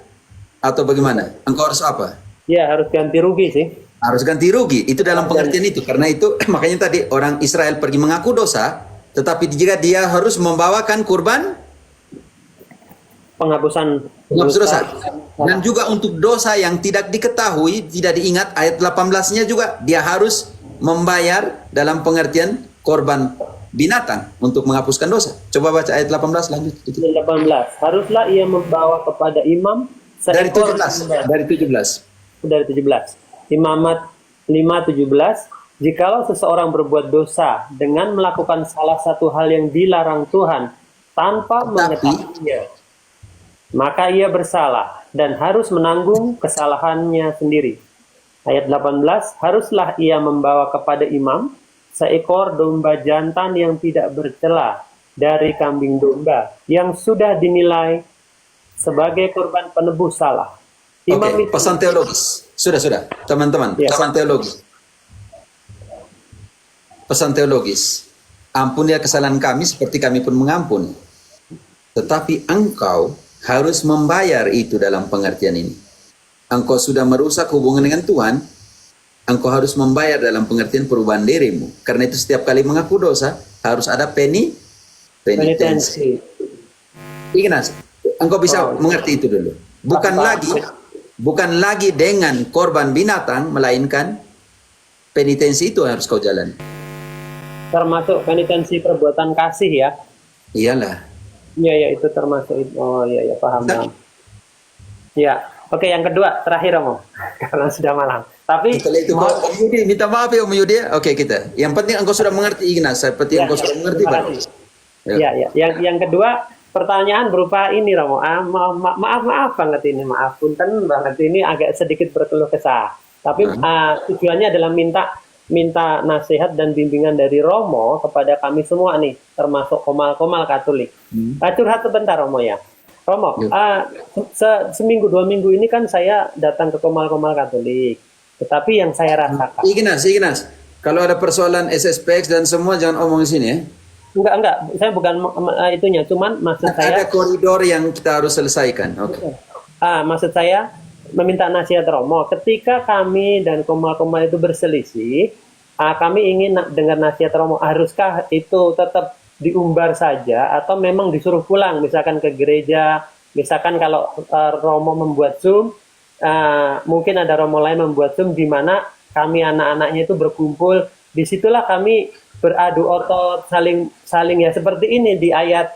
S2: atau bagaimana? Engkau harus apa?
S5: Ya, harus ganti rugi sih.
S2: Harus ganti rugi. Itu dalam pengertian itu. Karena itu makanya tadi orang Israel pergi mengaku dosa, tetapi jika dia harus membawakan kurban
S5: Penghapusan
S2: dosa. Dan juga untuk dosa yang tidak diketahui, tidak diingat, ayat 18-nya juga dia harus membayar dalam pengertian korban binatang untuk menghapuskan dosa. Coba baca ayat 18 lanjut.
S5: 18. Haruslah ia membawa kepada imam
S2: Dari
S5: seekor
S2: 17.
S5: domba.
S2: Dari 17.
S5: Dari 17. Imamat 5:17. Jikalau seseorang berbuat dosa dengan melakukan salah satu hal yang dilarang Tuhan tanpa mengetahuinya, maka ia bersalah dan harus menanggung kesalahannya sendiri. Ayat 18, haruslah ia membawa kepada imam seekor domba jantan yang tidak bercela dari kambing domba yang sudah dinilai sebagai korban penebus salah. Imam
S2: Oke, pesan teologis. Sudah, teman-teman.
S5: Ya.
S2: Pesan teologis. Pesan teologis. Ampunilah kesalahan kami seperti kami pun mengampuni. Tetapi engkau harus membayar itu dalam pengertian ini. Engkau sudah merusak hubungan dengan Tuhan, engkau harus membayar dalam pengertian perubahan dirimu. Karena itu setiap kali mengaku dosa, harus ada penitensi. Ignas, engkau bisa mengerti itu dulu. Bukan lagi dengan korban binatang, melainkan penitensi itu harus kau jalani.
S5: Termasuk penitensi perbuatan kasih ya.
S2: Iyalah.
S5: Iya, itu termasuk itu. Oh iya, paham. Ya, oke, yang kedua terakhir Om, karena sudah malam. Tapi
S2: Setelah itu Om Yudi, minta maaf ya Om Yudi. Oke kita. Yang penting engkau sudah mengerti Ignas. Seperti engkau sudah mengerti
S5: terima
S2: baru.
S5: kasih. Ya. Yang kedua pertanyaan berupa ini Romo. Maaf banget ini, maaf punten banget ini agak sedikit berkeluh kesah. Tapi tujuannya adalah minta nasihat dan bimbingan dari Romo kepada kami semua nih, termasuk komal-komal Katolik. Curhat sebentar Romo ya. Romo, seminggu 2 minggu ini kan saya datang ke komal-komal Katolik. Tetapi yang saya rasakan
S2: Ignas, kalau ada persoalan SSPX dan semua jangan omong di sini ya.
S5: enggak, saya bukan itunya, cuman maksud saya
S2: Ada koridor yang kita harus selesaikan. Oke.
S5: maksud saya meminta nasihat Romo. Ketika kami dan komal-komal itu berselisih, kami ingin dengar nasihat Romo. Haruskah itu tetap diumbar saja atau memang disuruh pulang, misalkan ke gereja, misalkan kalau Romo membuat Zoom, mungkin ada Romo lain membuat Zoom di mana kami anak-anaknya itu berkumpul, disitulah kami beradu otot, saling ya seperti ini di ayat,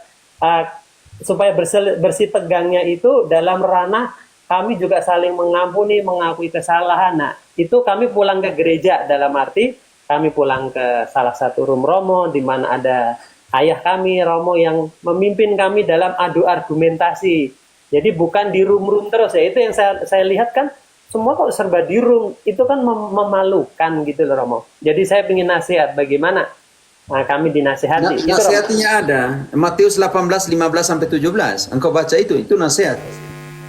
S5: supaya bersih tegangnya itu dalam ranah kami juga saling mengampuni, mengakui kesalahan. Nah, itu kami pulang ke gereja, dalam arti kami pulang ke salah satu room Romo di mana ada ayah kami Romo yang memimpin kami dalam adu argumentasi. Jadi bukan di room terus ya. Itu yang saya lihat kan semua kok serba di room. Itu kan memalukan gitu loh Romo. Jadi saya ingin nasihat bagaimana Nah, kami dinasehati. Itu Romo.
S2: Nasihatnya ada. Matius 18, 15 sampai 17. Engkau baca itu nasihat.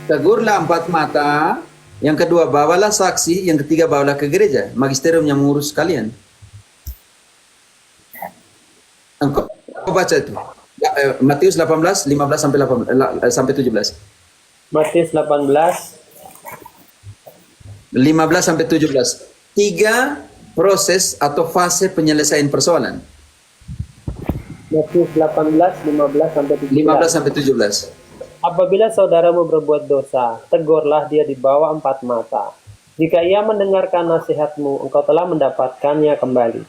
S2: Tegurlah empat mata, yang kedua bawalah saksi, yang ketiga bawalah ke gereja. Magisterium yang mengurus kalian. Engkau baca itu. Matius 18, 15 sampai 17.
S5: Matius 18,
S2: 15 sampai 17. 3 proses atau fase penyelesaian persoalan.
S5: Matius 18, 15 sampai 17.
S2: 15 sampai 17.
S5: Apabila saudaramu berbuat dosa, tegurlah dia di bawah empat mata. Jika ia mendengarkan nasihatmu, engkau telah mendapatkannya kembali.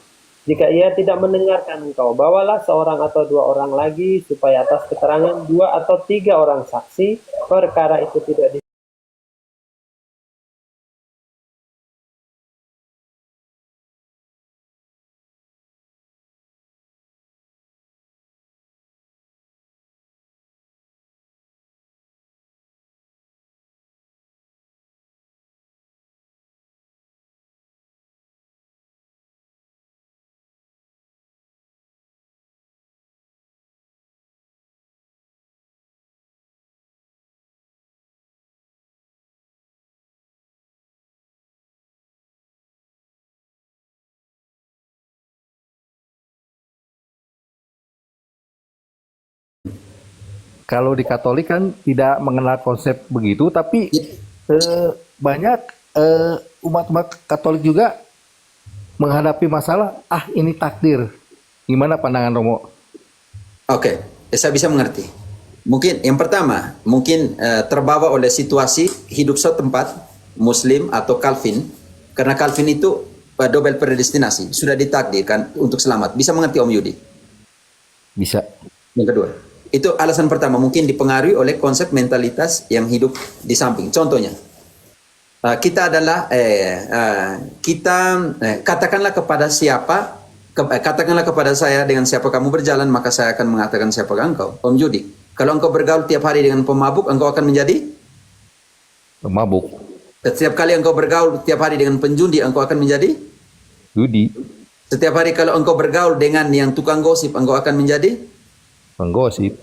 S5: Jika ia tidak mendengarkan engkau, bawalah seorang atau dua orang lagi, supaya atas keterangan 2 atau 3 orang saksi, perkara itu tidak di.
S7: Kalau di Katolik kan tidak mengenal konsep begitu, tapi banyak umat-umat Katolik juga menghadapi masalah, ini takdir. Gimana pandangan Romo?
S2: Oke, saya bisa mengerti. Mungkin yang pertama, mungkin terbawa oleh situasi hidup setempat Muslim atau Calvin, karena Calvin itu double predestinasi, sudah ditakdirkan untuk selamat. Bisa mengerti Om Yudi?
S7: Bisa.
S2: Yang kedua, itu alasan pertama, mungkin dipengaruhi oleh konsep mentalitas yang hidup di samping. Contohnya, kita adalah katakanlah kepada siapa, katakanlah kepada saya, dengan siapa kamu berjalan, maka saya akan mengatakan siapakah engkau. Om Yudi, kalau engkau bergaul tiap hari dengan pemabuk, engkau akan menjadi
S7: Pemabuk.
S2: setiap kali engkau bergaul tiap hari dengan penjudi, engkau akan menjadi
S7: Judi.
S2: setiap hari kalau engkau bergaul dengan yang tukang gosip, engkau akan menjadi.
S7: Penggosip.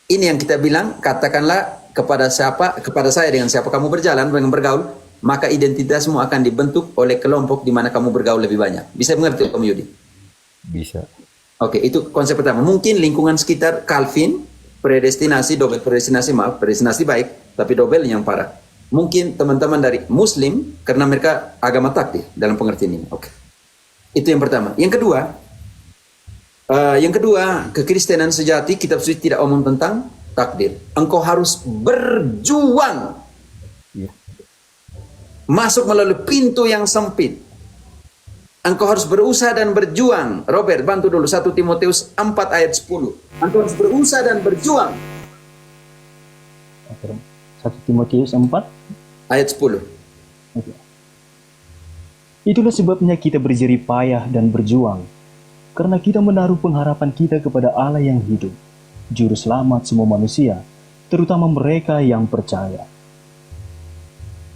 S2: Ini yang kita bilang, katakanlah kepada siapa, kepada saya, dengan siapa kamu berjalan, dengan bergaul, maka identitasmu akan dibentuk oleh kelompok di mana kamu bergaul lebih banyak. Bisa mengerti Om Yudi?
S7: Bisa.
S2: Oke, itu konsep pertama. Mungkin lingkungan sekitar Calvin, predestinasi, double predestinasi, predestinasi baik, tapi double yang parah. Mungkin teman-teman dari Muslim, karena mereka agama takdir dalam pengertian ini. Oke. Itu yang pertama. Yang kedua, kekristenan sejati, kitab suci tidak omong tentang takdir. Engkau harus berjuang.
S7: Iya.
S2: Masuk melalui pintu yang sempit. Engkau harus berusaha dan berjuang. Robert, bantu dulu 1 Timotius 4 ayat 10. Engkau harus berusaha dan berjuang.
S3: 1 Timotius 4.
S2: Ayat 10.
S3: Oke. Itulah sebabnya kita berjerih payah dan berjuang, karena kita menaruh pengharapan kita kepada Allah yang hidup, Juru Selamat semua manusia, terutama mereka yang percaya.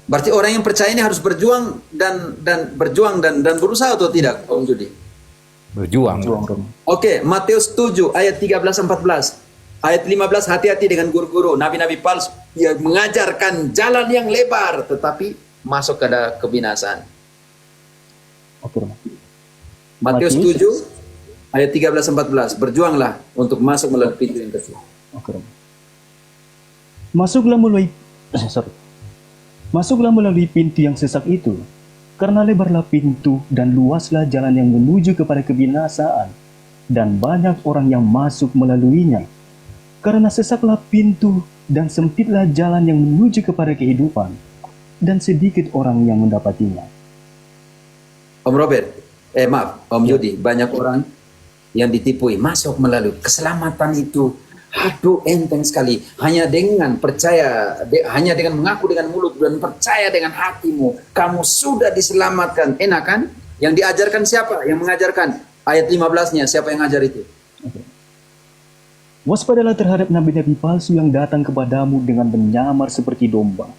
S2: Berarti orang yang percaya ini harus berjuang dan berjuang dan berusaha atau tidak, Om Judi?
S7: Berjuang.
S3: Berjuang, Romo.
S2: Oke, Matius 7 ayat 13-14. Ayat 15, hati-hati dengan guru-guru, nabi-nabi palsu yang mengajarkan jalan yang lebar tetapi masuk ke kebinasaan.
S3: Oke, Romo.
S2: Matius 7 ayat 13-14. Berjuanglah untuk masuk melalui pintu yang kecil.
S3: Oke, Romo. Masuklah melalui pintu yang sesak itu, karena lebarlah pintu dan luaslah jalan yang menuju kepada kebinasaan, dan banyak orang yang masuk melaluinya. Karena sesaklah pintu dan sempitlah jalan yang menuju kepada kehidupan, dan sedikit orang yang mendapatinya.
S2: Om Robert, maaf, Om Yudi, banyak orang yang ditipui masuk melalui keselamatan itu. Aduh, enteng sekali. Hanya dengan percaya, hanya dengan mengaku dengan mulut dan percaya dengan hatimu, kamu sudah diselamatkan. Enak kan? Yang diajarkan siapa? Yang mengajarkan. Ayat 15-nya, siapa yang ngajar itu?
S3: Waspadalah terhadap nabi-nabi palsu yang datang kepadamu dengan menyamar seperti domba,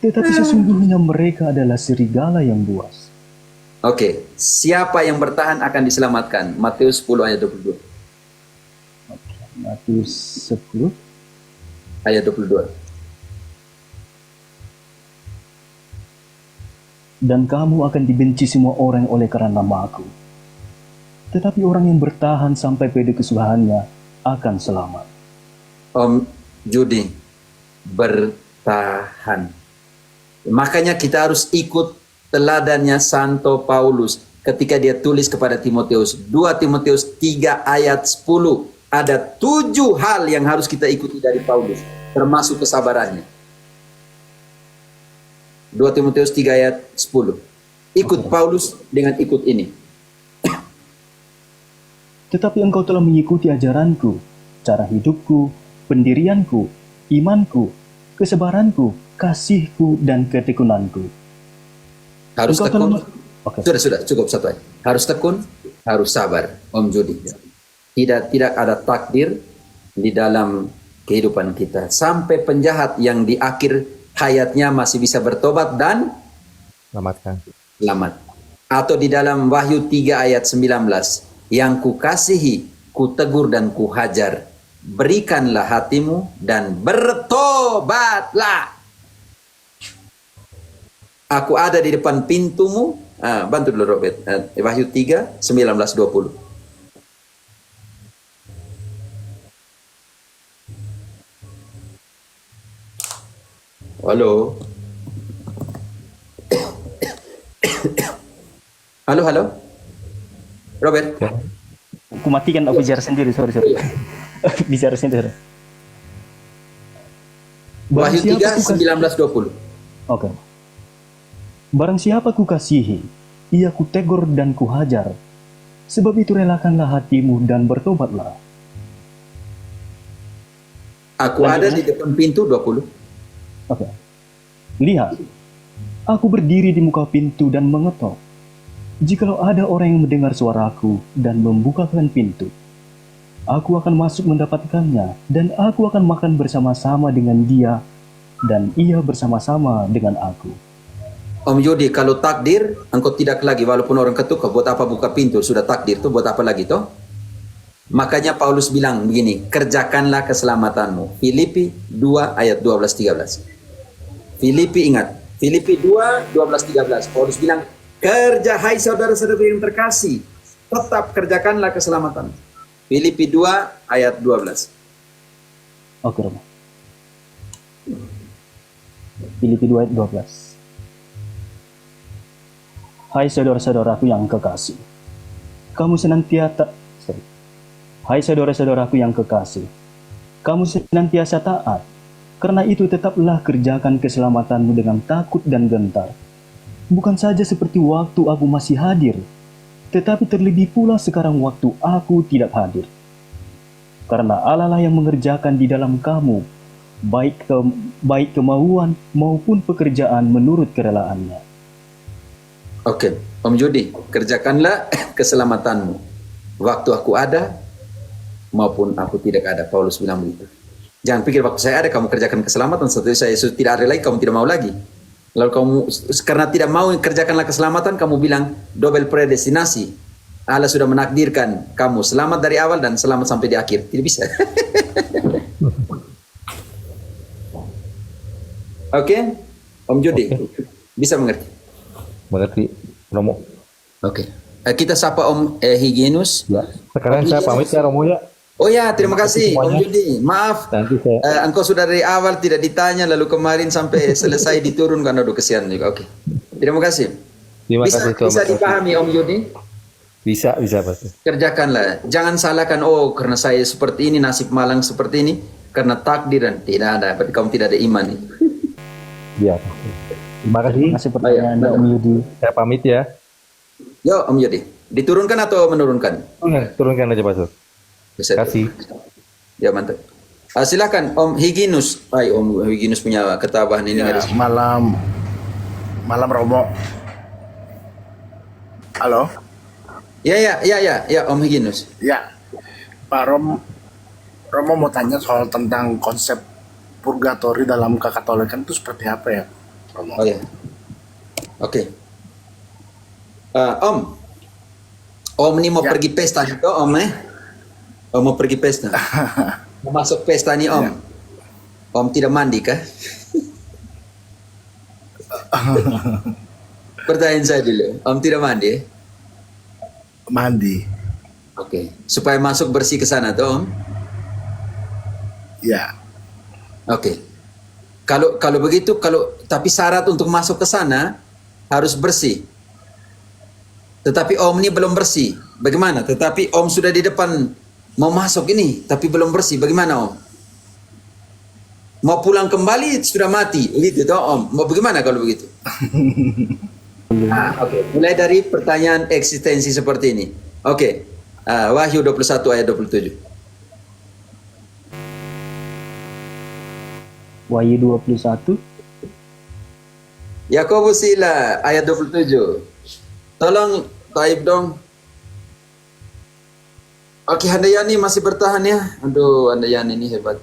S3: tetapi sesungguhnya mereka adalah serigala yang buas.
S2: Oke, siapa yang bertahan akan diselamatkan? Matius 10 ayat 22.
S3: Matius 10
S2: Ayat 22.
S3: dan kamu akan dibenci semua orang oleh karena namaku. Tetapi orang yang bertahan sampai pada kesudahannya akan selamat.
S2: Om Judi, bertahan. Makanya kita harus ikut teladannya Santo Paulus ketika dia tulis kepada Timotius. 2 Timotius 3 ayat 10. Ada 7 hal yang harus kita ikuti dari Paulus, termasuk kesabarannya. 2 Timotius 3 ayat 10. Ikut Paulus dengan ikut ini.
S3: Tetapi engkau telah mengikuti ajaranku, cara hidupku, pendirianku, imanku, kesabaranku, kasihku, dan ketekunanku.
S2: Harus
S3: Engkau
S2: tekun.
S3: telah- Oke.
S2: Sudah cukup satu ayat. Harus tekun, harus sabar, Om Judi. Tidak ada takdir di dalam kehidupan kita. Sampai penjahat yang di akhir hayatnya masih bisa bertobat dan
S7: Selamatkan.
S2: selamat. Atau di dalam Wahyu 3 ayat 19, yang kukasihi, kutegur dan kuhajar. Berikanlah hatimu dan bertobatlah. Aku ada di depan pintumu. Bantu dulu Robert. Wahyu 3, 19, 20. Halo. Halo. Robert.
S3: Aku matikan aku bicara sendiri, sorry. Bicara sendiri.
S2: Wahyu 3,
S3: ku
S2: 19, 20.
S3: Oke. Barang siapa ku kasihi, ia ku tegur dan ku hajar. Sebab itu relakanlah hatimu dan bertobatlah.
S2: Aku ada di depan pintu 20.
S3: Oke. Lihat, aku berdiri di muka pintu dan mengetok. Jikalau ada orang yang mendengar suaraku dan membukakan pintu, aku akan masuk mendapatkannya, dan aku akan makan bersama-sama dengan dia, dan ia bersama-sama dengan aku.
S2: Om Yudi, kalau takdir, engkau tidak lagi, walaupun orang ketuk, buat apa buka pintu? Sudah takdir tuh, buat apa lagi toh? Makanya Paulus bilang begini, kerjakanlah keselamatanmu. Filipi 2 ayat 12-13. Filipi ingat, Filipi 2, 12-13. Paulus bilang, kerja hai saudara-saudara yang terkasih, tetap kerjakanlah keselamatan. Filipi 2 ayat 12.
S3: Oke, Romo. Filipi 2 ayat 12. Hai saudara-saudaraku yang kekasih, kamu senantiasa Hai saudara-saudaraku yang kekasih, kamu senantiasa taat. Karena itu tetaplah kerjakan keselamatanmu dengan takut dan gentar. Bukan saja seperti waktu aku masih hadir, tetapi terlebih pula sekarang waktu aku tidak hadir. Karena Allah lah yang mengerjakan di dalam kamu, baik kemauan maupun pekerjaan menurut kerelaannya.
S2: Oke, Om Judi, kerjakanlah keselamatanmu. Waktu aku ada, maupun aku tidak ada. Paulus bilang begitu. Jangan pikir waktu saya ada, kamu kerjakan keselamatan. Setelah saya tidak ada lagi, kamu tidak mau lagi. Lalu kamu, karena tidak mau kerjakanlah keselamatan, kamu bilang, double predestinasi. Allah sudah menakdirkan kamu selamat dari awal dan selamat sampai di akhir. Tidak bisa. Oke, Om Judi, bisa mengerti?
S7: Mengerti, Romo.
S2: Oke. Kita sapa Om Hyginus.
S7: Ya. Sekarang
S2: Om
S7: saya
S2: Hyginus.
S7: pamit ya Romo ya.
S2: Oh ya, terima kasih Om
S7: semuanya.
S2: Judi. Maaf,
S7: Nanti saya
S2: engkau sudah dari awal tidak ditanya, lalu kemarin sampai selesai diturunkan. Aduh, kesian juga. Oke. Terima kasih.
S7: terima
S2: Bisa,
S7: kasih Tuhan.
S2: bisa dipahami Om Judi?
S7: Bisa Pastor.
S2: Kerjakanlah. Jangan salahkan, oh karena saya seperti ini, nasib malang seperti ini, karena takdiran. Tidak ada, berarti kamu tidak ada iman.
S7: Iya. Pastor. Terima kasih.
S3: Masih pertanyaan
S2: Baik,
S3: Om Yudi.
S7: Saya pamit ya.
S2: Yo Om Judi, diturunkan atau menurunkan?
S7: Turunkan aja Pastor.
S2: Bisa.
S7: Kasih.
S2: Ya mantap. Silakan Om Hyginus. Om Hyginus punya ketabahan ini.
S8: Ya,
S2: nggak ada-
S8: malam Romo. Halo,
S2: Ya Om Hyginus.
S8: ya Pak Romo mau tanya soal tentang konsep purgatori dalam kekatolikan itu seperti apa ya, Romo?
S2: Oh ya. Oke. Om ini mau
S8: Ya.
S2: pergi pesta gitu, Om Om mau pergi pesta. Mau masuk pesta nih, Om.
S8: Ya.
S2: Om tidak mandi kah? Pertanyaan saya dulu. Om tidak mandi?
S8: Mandi.
S2: Oke. Supaya masuk bersih ke sana tuh, Om.
S8: Ya.
S2: Oke. Kalau begitu, tapi syarat untuk masuk ke sana harus bersih. Tetapi Om ini belum bersih. Bagaimana? Tetapi Om sudah di depan mau masuk ini, tapi belum bersih. Bagaimana, Om? Mau pulang kembali sudah mati. Gitu toh, Om. Mau bagaimana kalau begitu? Oke. Mulai dari pertanyaan eksistensi seperti ini. Oke. Wahyu 21 ayat 27.
S3: Wahyu 21
S2: Yakobus sila ayat 27. Tolong taib dong. Oke, Handayani masih bertahan ya. Aduh, Handayani ini hebat.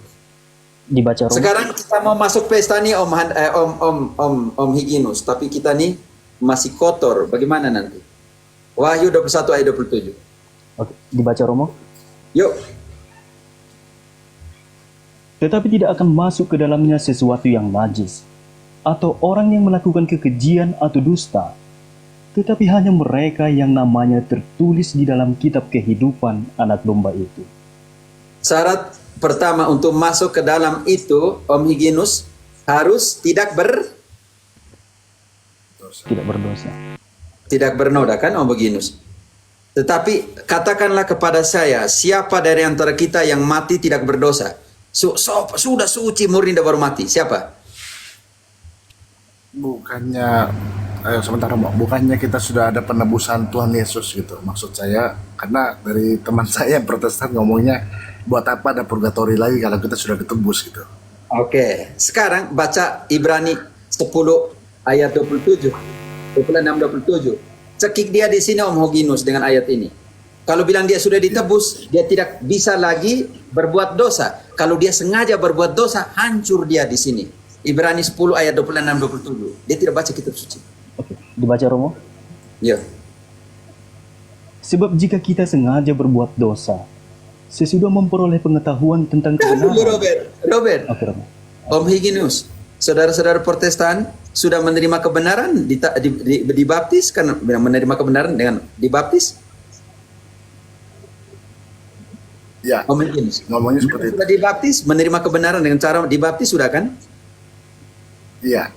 S3: dibaca Romo.
S2: Sekarang kita mau masuk pesta nih Om Higinus, tapi kita nih masih kotor. Bagaimana nanti? Wahyu 21 ayat 27.
S3: Oke, dibaca Romo.
S2: Yuk.
S3: Tetapi tidak akan masuk ke dalamnya sesuatu yang najis, atau orang yang melakukan kekejian atau dusta, tetapi hanya mereka yang namanya tertulis di dalam kitab kehidupan anak domba itu.
S2: Syarat pertama untuk masuk ke dalam itu, Om Higinus, harus tidak
S3: berdosa.
S2: tidak bernoda kan, Om Higinus? Tetapi katakanlah kepada saya, siapa dari antara kita yang mati tidak berdosa? Sudah suci murni dan baru mati. Siapa?
S8: Bukannya sebentar Mbak, bukannya kita sudah ada penebusan Tuhan Yesus gitu. Maksud saya, karena dari teman saya yang Protestan ngomongnya, buat apa ada purgatori lagi kalau kita sudah ditebus gitu.
S2: Oke, sekarang baca Ibrani 10 ayat 27. 26-27. Cekik dia di sini Om Higinus dengan ayat ini. Kalau bilang dia sudah ditebus, dia tidak bisa lagi berbuat dosa. Kalau dia sengaja berbuat dosa, hancur dia di sini. Ibrani 10 ayat 26-27. Dia tidak baca kitab suci.
S3: Oke, dibaca Romo.
S2: Ya.
S3: Sebab jika kita sengaja berbuat dosa, sesudah memperoleh pengetahuan tentang kebenaran.
S2: Robert.
S3: Oke, Romo.
S2: Om Higinus, saudara-saudara Protestan sudah menerima kebenaran dibaptis kan, menerima kebenaran dengan dibaptis?
S8: Ya,
S2: Om Higinus.
S8: ngomongnya seperti itu.
S2: Sudah dibaptis, menerima kebenaran dengan cara dibaptis sudah kan?
S8: Iya.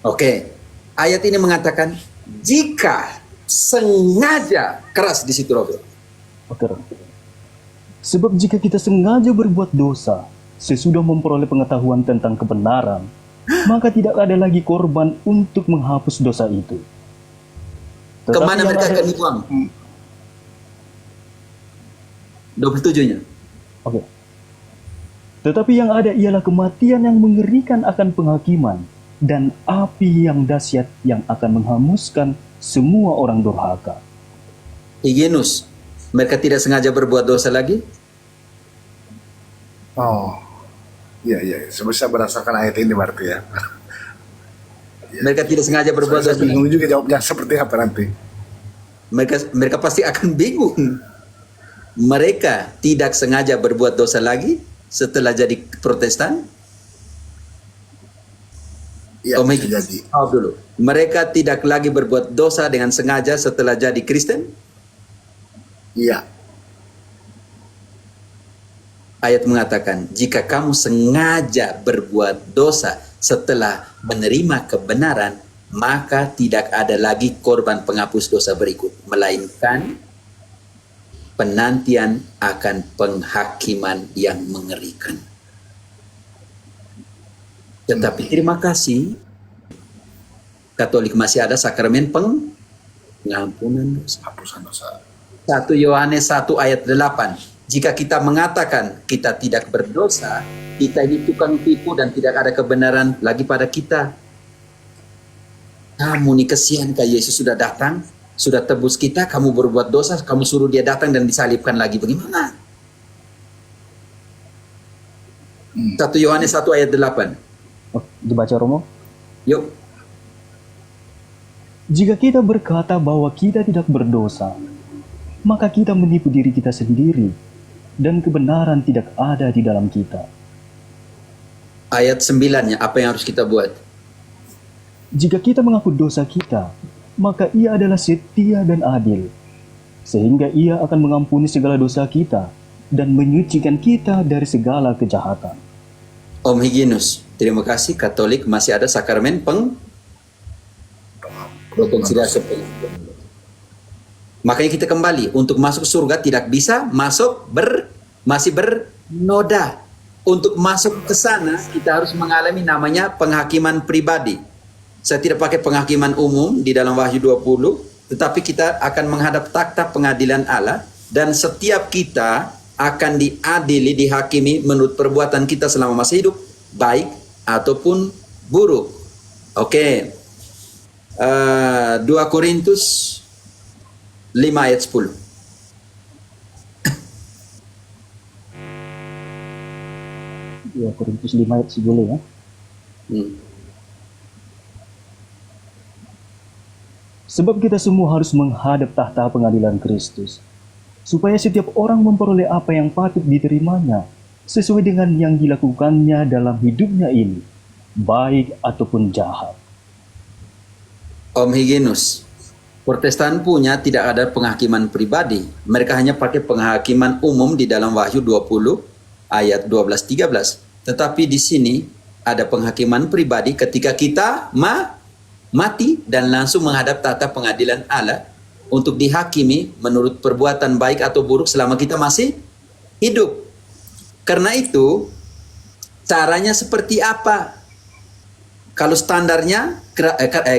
S2: Oke. Ayat ini mengatakan jika sengaja, keras di situ Robert.
S3: Oke, Romo. Sebab jika kita sengaja berbuat dosa, sesudah memperoleh pengetahuan tentang kebenaran, maka tidak ada lagi korban untuk menghapus dosa itu. Tetapi
S2: Kemana
S3: yang
S2: mereka
S3: ada-
S2: akan dibuang? 27-nya.
S3: Oke. Tetapi yang ada ialah kematian yang mengerikan akan penghakiman dan api yang dahsyat yang akan menghanguskan semua orang durhaka.
S2: Higinus, mereka tidak sengaja berbuat dosa lagi?
S8: Oh. Iya. Sebisa berdasarkan ayat ini berarti ya.
S2: Mereka tidak sengaja berbuat
S8: Saya
S2: dosa lagi?
S8: bingung juga jawabnya seperti apa nanti.
S2: Mereka pasti akan bingung. Mereka tidak sengaja berbuat dosa lagi setelah jadi Protestan?
S8: Iya,
S2: Om
S8: bisa
S2: Higinus,
S8: jadi.
S2: jawab dulu. Mereka tidak lagi berbuat dosa dengan sengaja setelah jadi Kristen?
S8: Iya.
S2: Ayat mengatakan, jika kamu sengaja berbuat dosa setelah menerima kebenaran, maka tidak ada lagi korban penghapus dosa berikut, melainkan penantian akan penghakiman yang mengerikan. Tetapi terima kasih, Katolik masih ada sakramen pengampunan dosa.
S8: Hapusan dosa.
S2: 1 Yohanes 1 ayat 8. Jika kita mengatakan kita tidak berdosa, kita ini tukang tipu dan tidak ada kebenaran lagi pada kita. Kamu nih kesian, kayak Yesus sudah datang, sudah tebus kita, kamu berbuat dosa, kamu suruh dia datang dan disalibkan lagi. Bagaimana? 1 Yohanes 1 ayat 8.
S3: Oke, dibaca Romo.
S2: Yuk.
S3: Jika kita berkata bahwa kita tidak berdosa, maka kita menipu diri kita sendiri dan kebenaran tidak ada di dalam kita.
S2: Ayat 9-nya, apa yang harus kita buat?
S3: Jika kita mengaku dosa kita, maka Ia adalah setia dan adil, sehingga Ia akan mengampuni segala dosa kita dan menyucikan kita dari segala kejahatan.
S2: Om Hyginus, terima kasih. Katolik masih ada sakramen rekonsiliasi. Makanya kita kembali, untuk masuk surga tidak bisa masuk masih bernoda. Untuk masuk ke sana kita harus mengalami namanya penghakiman pribadi. Saya tidak pakai penghakiman umum di dalam Wahyu 20, tetapi kita akan menghadap takhta pengadilan Allah, dan setiap kita akan diadili, dihakimi menurut perbuatan kita selama masih hidup, baik ataupun buruk. Oke. 2 Korintus 5 ayat 10.
S3: Ya, Korintus 5 ayat 10 ya. Sebab kita semua harus menghadap tahta pengadilan Kristus, supaya setiap orang memperoleh apa yang patut diterimanya, sesuai dengan yang dilakukannya dalam hidupnya ini, baik ataupun jahat.
S2: Om Hyginus, Protestan punya tidak ada penghakiman pribadi. Mereka hanya pakai penghakiman umum di dalam Wahyu 20 ayat 12-13. Tetapi di sini ada penghakiman pribadi ketika kita mati dan langsung menghadap tata pengadilan Allah untuk dihakimi menurut perbuatan baik atau buruk selama kita masih hidup. Karena itu, caranya seperti apa? Kalau standarnya,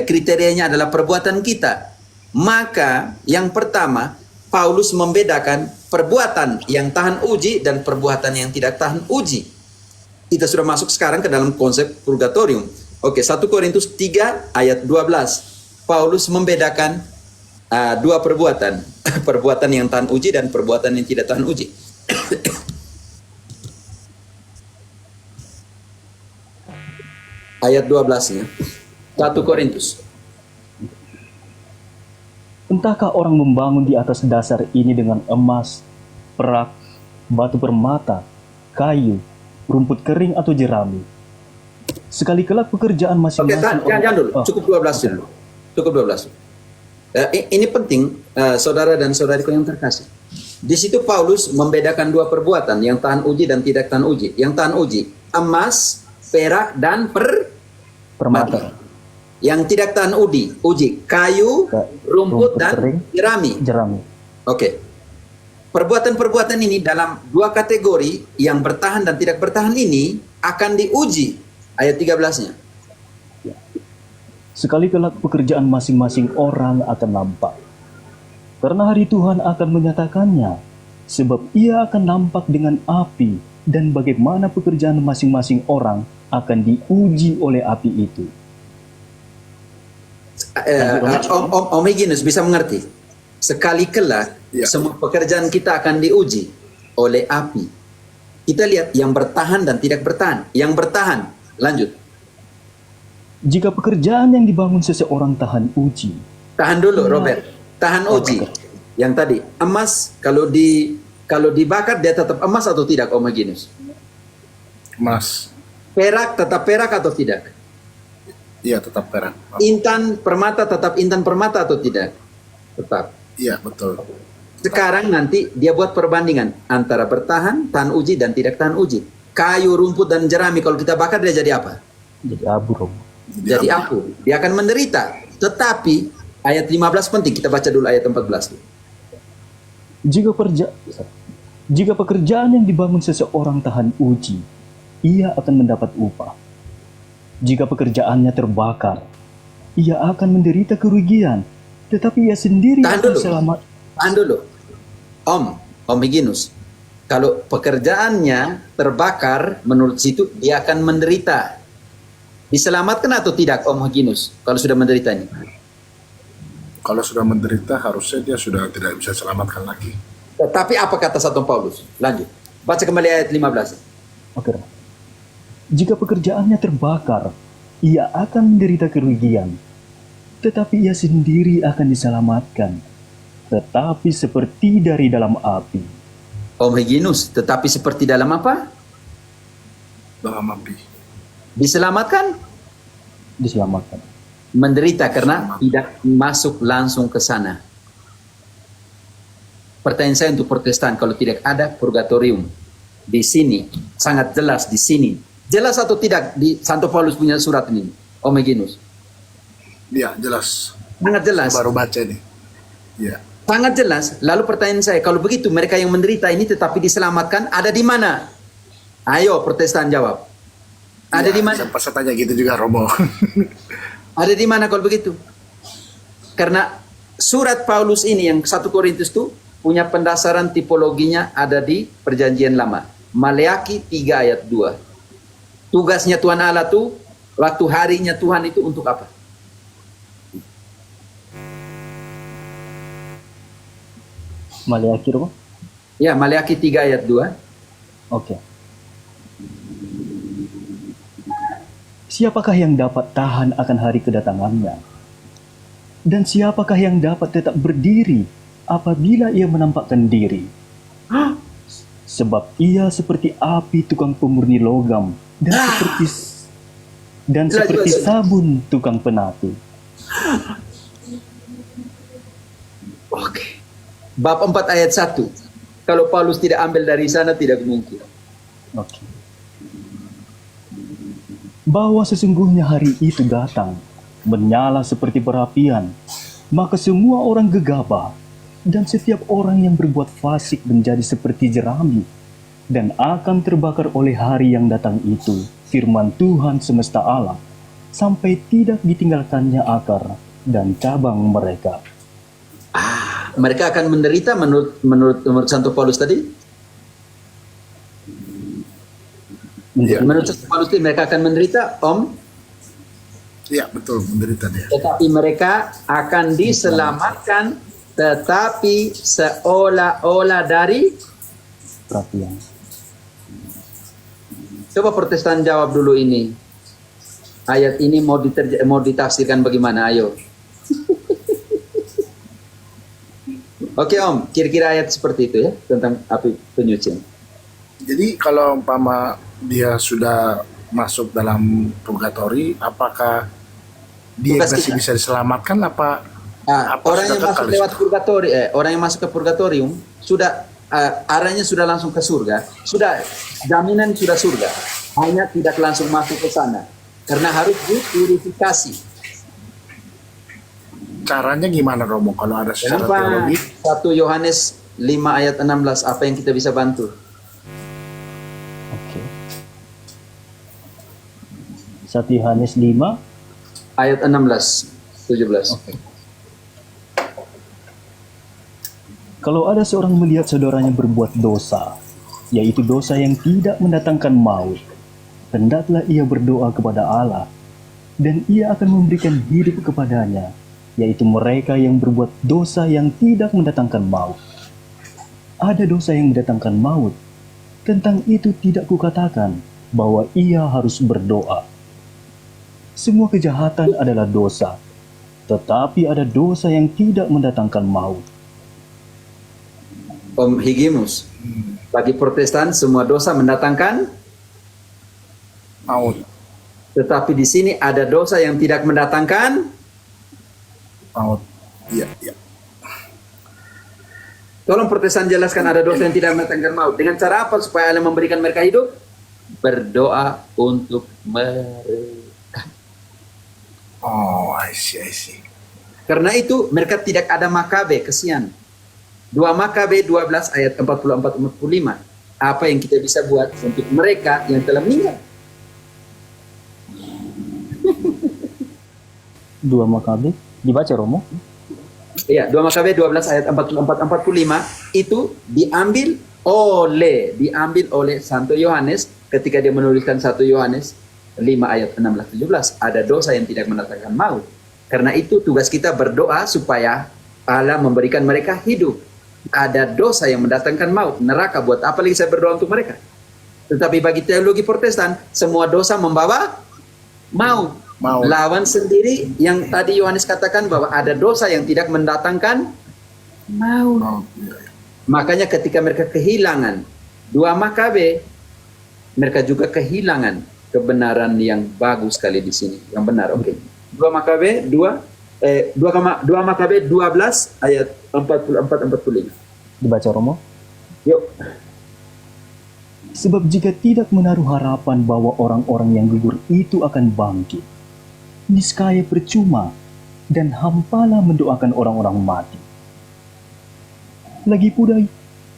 S2: kriterianya adalah perbuatan kita, maka yang pertama, Paulus membedakan perbuatan yang tahan uji dan perbuatan yang tidak tahan uji. Kita sudah masuk sekarang ke dalam konsep purgatorium. Oke, 1 Korintus 3 ayat 12. Paulus membedakan dua perbuatan. Perbuatan yang tahan uji dan perbuatan yang tidak tahan uji. Ayat 12-nya. 1 Korintus.
S3: Entahkah orang membangun di atas dasar ini dengan emas, perak, batu permata, kayu, rumput kering atau jerami? Sekali kelak pekerjaan
S2: Oke,
S3: masing-masing
S2: jangan dulu. Cukup 12 dulu. Cukup 12. Ini penting, saudara dan saudariku yang terkasih. Di situ Paulus membedakan dua perbuatan, yang tahan uji dan tidak tahan uji. Yang tahan uji, emas, perak, dan
S3: permata.
S2: Yang tidak tahan uji, kayu, rumput, dan
S3: kering,
S2: jerami. Oke. Perbuatan-perbuatan ini dalam dua kategori, yang bertahan dan tidak bertahan ini akan diuji. Ayat 13-nya.
S3: Sekali kelak pekerjaan masing-masing orang akan nampak. Karena hari Tuhan akan menyatakannya, sebab ia akan nampak dengan api, dan bagaimana pekerjaan masing-masing orang akan diuji oleh api itu.
S2: Om Hyginus bisa mengerti? Sekali kelak, semua pekerjaan kita akan diuji oleh api. Kita lihat yang bertahan dan tidak bertahan. Yang bertahan, lanjut.
S3: Jika pekerjaan yang dibangun seseorang tahan uji.
S2: Tahan dulu, Robert. Tahan uji. Yang tadi, emas kalau dibakar dia tetap emas atau tidak, Om Hyginus?
S8: Emas.
S2: Perak tetap perak atau tidak?
S8: Iya, tetap perak.
S2: Intan permata tetap intan permata atau tidak? Tetap.
S8: Iya, betul.
S2: Sekarang nanti dia buat perbandingan antara bertahan, tahan uji, dan tidak tahan uji. Kayu, rumput, dan jerami kalau kita bakar dia jadi apa?
S3: Jadi abu, Romo.
S2: Jadi abu. Dia akan menderita. Tetapi ayat 15 penting, kita baca dulu ayat 14.
S3: Jika pekerjaan yang dibangun seseorang tahan uji, ia akan mendapat upah. Jika pekerjaannya terbakar, ia akan menderita kerugian, tetapi ia sendiri akan selamat.
S2: Tahan dulu. Om Hyginus. Kalau pekerjaannya terbakar, menurut situ dia akan menderita. Diselamatkan atau tidak, Om Hyginus, kalau sudah menderita ini?
S8: Kalau sudah menderita, harusnya dia sudah tidak bisa selamatkan lagi.
S2: Tetapi apa kata Satu Paulus? Lanjut. Baca kembali ayat 15.
S3: Oke. Jika pekerjaannya terbakar, ia akan menderita kerugian. tetapi ia sendiri akan diselamatkan, tetapi seperti dari dalam api.
S2: Om Hyginus, tetapi seperti dalam apa?
S8: dalam api.
S2: Diselamatkan?
S3: Diselamatkan.
S2: Menderita karena tidak masuk langsung ke sana. Pertanyaan saya untuk Protestan, kalau tidak ada purgatorium di sini, sangat jelas di sini. Jelas atau tidak di Santo Paulus punya surat ini, Om Hyginus?
S8: Iya, jelas.
S2: Sangat jelas.
S8: Saya baru baca nih. Iya.
S2: Sangat jelas. Lalu pertanyaan saya, kalau begitu mereka yang menderita ini tetapi diselamatkan, ada di mana? Ayo Protestan jawab. Ada di mana?
S8: Saya pas tanya gitu juga Romo.
S2: Ada di mana kalau begitu? Karena surat Paulus ini yang 1 Korintus itu punya pendasaran tipologinya ada di Perjanjian Lama. Maleaki 3 ayat 2. Tugasnya Tuhan Allah tuh waktu harinya Tuhan itu untuk apa?
S3: Maleaki Romo?
S2: Ya, Maleaki 3 ayat 2.
S3: Oke. Siapakah yang dapat tahan akan hari kedatangannya? Dan siapakah yang dapat tetap berdiri apabila ia menampakkan diri? Sebab ia seperti api tukang pemurni logam dan seperti sabun tukang penatu.
S2: Oke. Bab 4 ayat 1. Kalau Paulus tidak ambil dari sana tidak mungkin.
S3: Oke. Bahwa sesungguhnya hari itu datang, menyala seperti perapian, maka semua orang gegabah, dan setiap orang yang berbuat fasik menjadi seperti jerami, dan akan terbakar oleh hari yang datang itu, firman Tuhan semesta alam, sampai tidak ditinggalkannya akar dan cabang mereka.
S2: Mereka akan menderita menurut Santo Paulus tadi?
S8: Iya.
S2: Menurut Santo Paulus tadi mereka akan menderita, Om?
S8: Iya, betul, menderita dia.
S2: Tetapi mereka akan diselamatkan, tetapi seolah-olah dari
S3: Perapian.
S2: Coba Protestan jawab dulu ini. Ayat ini mau ditafsirkan bagaimana? Ayo. Oke Om, kira-kira ayat seperti itu ya tentang api penyucian.
S8: Jadi kalau umpama dia sudah masuk dalam purgatori, apakah dia
S2: Tugas
S8: masih
S2: kita.
S8: bisa diselamatkan apa?
S2: Orang
S8: sudah
S2: yang masuk
S8: kekal di
S2: lewat
S8: situ?
S2: purgatori, orang yang masuk ke purgatorium sudah arahnya sudah langsung ke surga, sudah jaminan sudah surga, hanya tidak langsung masuk ke sana karena harus dipurifikasi.
S8: Caranya gimana Romo kalau ada secara
S2: Kenapa?
S8: teologi?
S2: 1 Yohanes 5 ayat 16, apa yang kita bisa bantu?
S3: Oke. 1 Yohanes 5
S2: Ayat 16, 17.
S3: Kalau ada seorang melihat saudaranya berbuat dosa, yaitu dosa yang tidak mendatangkan maut, hendaklah ia berdoa kepada Allah, dan ia akan memberikan hidup kepadanya, yaitu mereka yang berbuat dosa yang tidak mendatangkan maut. Ada dosa yang mendatangkan maut, tentang itu tidak kukatakan bahwa ia harus berdoa. Semua kejahatan adalah dosa, tetapi ada dosa yang tidak mendatangkan maut.
S2: Om Hyginus, bagi Protestan semua dosa mendatangkan,
S8: Maut.
S2: tetapi di sini ada dosa yang tidak mendatangkan.
S8: Maut. Iya, iya.
S2: Tolong Protestan jelaskan ada dosa yang tidak mendatangkan maut. Dengan cara apa supaya Allah memberikan mereka hidup? Berdoa untuk mereka.
S8: Oh, I see.
S2: Karena itu mereka tidak ada Makabe, kesian. 2 Makabe 12 ayat 44-45. Apa yang kita bisa buat untuk mereka yang telah meninggal?
S3: 2 Makabe dibaca Romo.
S2: Iya, 2 Makabe 12 ayat 44-45 itu diambil oleh Santo Yohanes ketika dia menuliskan 1 Yohanes 5 ayat 16-17. Ada dosa yang tidak mendatangkan maut. Karena itu tugas kita berdoa supaya Allah memberikan mereka hidup. Ada dosa yang mendatangkan maut, neraka, buat apa lagi saya berdoa untuk mereka? Tetapi bagi teologi Protestan, semua dosa membawa maut.
S8: Mau.
S2: Lawan sendiri yang tadi Yohanes katakan bahwa ada dosa yang tidak mendatangkan maut.
S8: Mau. Iya, iya.
S2: Makanya ketika mereka kehilangan 2 Makabe, mereka juga kehilangan kebenaran yang bagus sekali di sini. Yang benar, oke. 2 Makabe 2 Makabe 12 ayat 44-45.
S3: Dibaca Romo.
S2: Yuk.
S3: Sebab jika tidak menaruh harapan bahwa orang-orang yang gugur itu akan bangkit, niscaya percuma dan hampalah mendoakan orang-orang mati. Lagi pula,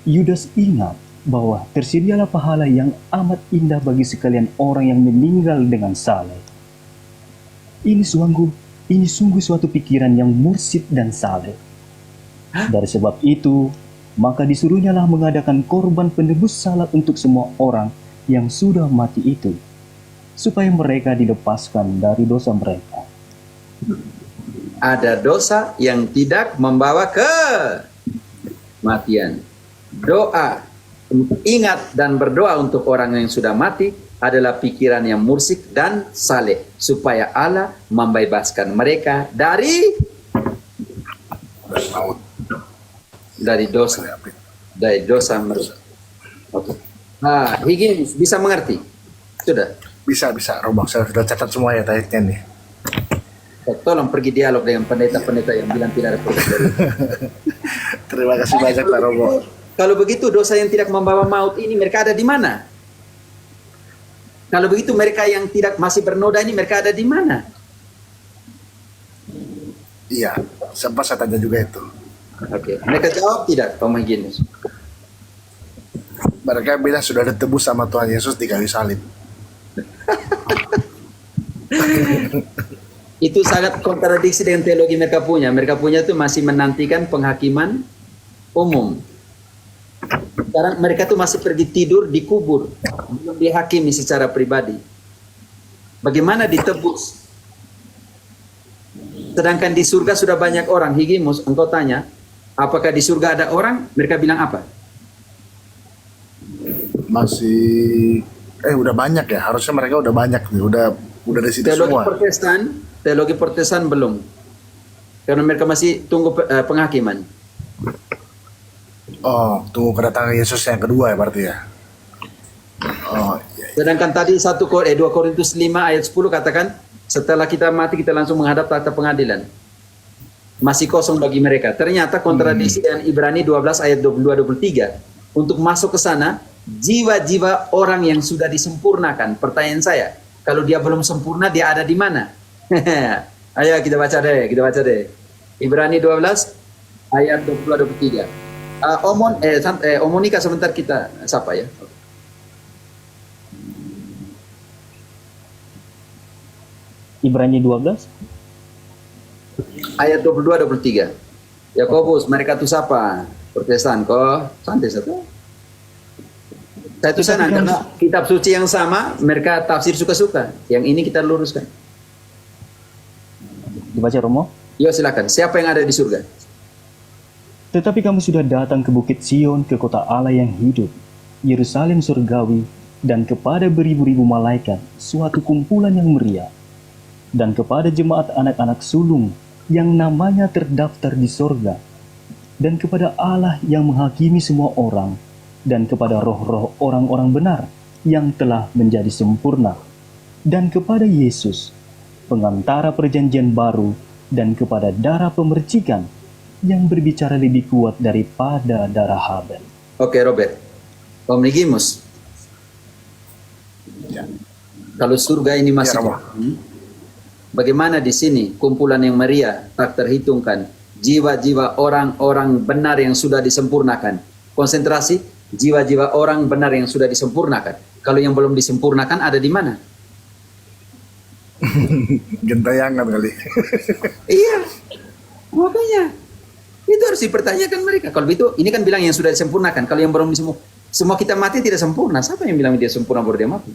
S3: Yudas ingat bahwa tersedialah pahala yang amat indah bagi sekalian orang yang meninggal dengan saleh. Ini sungguh suatu pikiran yang mursyid dan saleh. Dari sebab itu, maka disuruhnyalah mengadakan korban penebus salat untuk semua orang yang sudah mati itu, supaya mereka dilepaskan dari dosa mereka.
S2: Ada dosa yang tidak membawa ke kematian. Doa, ingat dan berdoa untuk orang yang sudah mati adalah pikiran yang mursik dan saleh, supaya Allah membebaskan mereka dari
S8: Maut.
S2: dosa, dari dosa mereka. Oke. Higgins bisa mengerti? Sudah.
S8: Bisa Romo, saya sudah catat semua ya ayatnya nih.
S2: Tolong pergi dialog dengan pendeta-pendeta yang bilang tidak ada purgatori.
S8: Terima kasih banyak Pak Romo.
S2: Kalau begitu dosa yang tidak membawa maut ini mereka ada di mana? Kalau begitu mereka yang tidak masih bernoda ini mereka ada di mana?
S8: Iya, sempat saya tanya juga itu.
S2: Oke. Mereka jawab tidak, Pak Higgins?
S8: Mereka bilang sudah ditebus sama Tuhan Yesus di kayu salib.
S2: Itu sangat kontradiksi dengan teologi mereka punya. Mereka punya itu masih menantikan penghakiman umum. Sekarang mereka tuh masih pergi tidur di kubur, belum dihakimi secara pribadi. Bagaimana ditebus? Sedangkan di surga sudah banyak orang. Higimus, engkau tanya, apakah di surga ada orang? Mereka bilang apa?
S8: Masih udah banyak ya. Harusnya mereka udah banyak nih. Udah di situ semua.
S2: Teologi Protestan belum. Karena mereka masih tunggu penghakiman.
S8: Oh, tunggu kedatangan Yesus yang kedua ya berarti ya. Oh, iya.
S2: Sedangkan tadi 2 Korintus 5 ayat 10 katakan, setelah kita mati kita langsung menghadap tahta pengadilan. Masih kosong bagi mereka. Ternyata kontradiksi dengan Ibrani 12 ayat 22-23. Untuk masuk ke sana, jiwa-jiwa orang yang sudah disempurnakan. Pertanyaan saya, kalau dia belum sempurna, dia ada di mana? Ayo kita baca deh. Ibrani 12 ayat 22-23. Omonika sebentar kita sapa ya.
S3: Ibrani 12
S2: Ayat 22-23. Yakobus, mereka tuh siapa? Protestan kok santai satu. Saya tuh senang karena kitab suci yang sama, mereka tafsir suka-suka. Yang ini kita luruskan.
S3: dibaca Romo.
S2: Yo silakan. Siapa yang ada di surga?
S3: Tetapi kamu sudah datang ke Bukit Sion, ke kota Allah yang hidup, Yerusalem surgawi, dan kepada beribu-ribu malaikat, suatu kumpulan yang meriah, dan kepada jemaat anak-anak sulung yang namanya terdaftar di sorga, dan kepada Allah yang menghakimi semua orang, dan kepada roh-roh orang-orang benar yang telah menjadi sempurna, dan kepada Yesus, pengantara perjanjian baru, dan kepada darah pemercikan yang berbicara lebih kuat daripada darah Habel.
S2: Oke, Robert. Om Nigimus.
S8: Ya.
S2: Kalau surga ini masih
S8: Ya,
S2: bagaimana di sini kumpulan yang meriah tak terhitungkan, jiwa-jiwa orang-orang benar yang sudah disempurnakan. Konsentrasi, jiwa-jiwa orang benar yang sudah disempurnakan. Kalau yang belum disempurnakan ada di mana?
S8: Gentayangan kali.
S2: Iya, makanya itu harus dipertanyakan mereka. Kalau itu, ini kan bilang yang sudah disempurnakan. Kalau yang belum disempurnakan, semua kita mati tidak sempurna. Siapa yang bilang dia sempurna baru dia mati?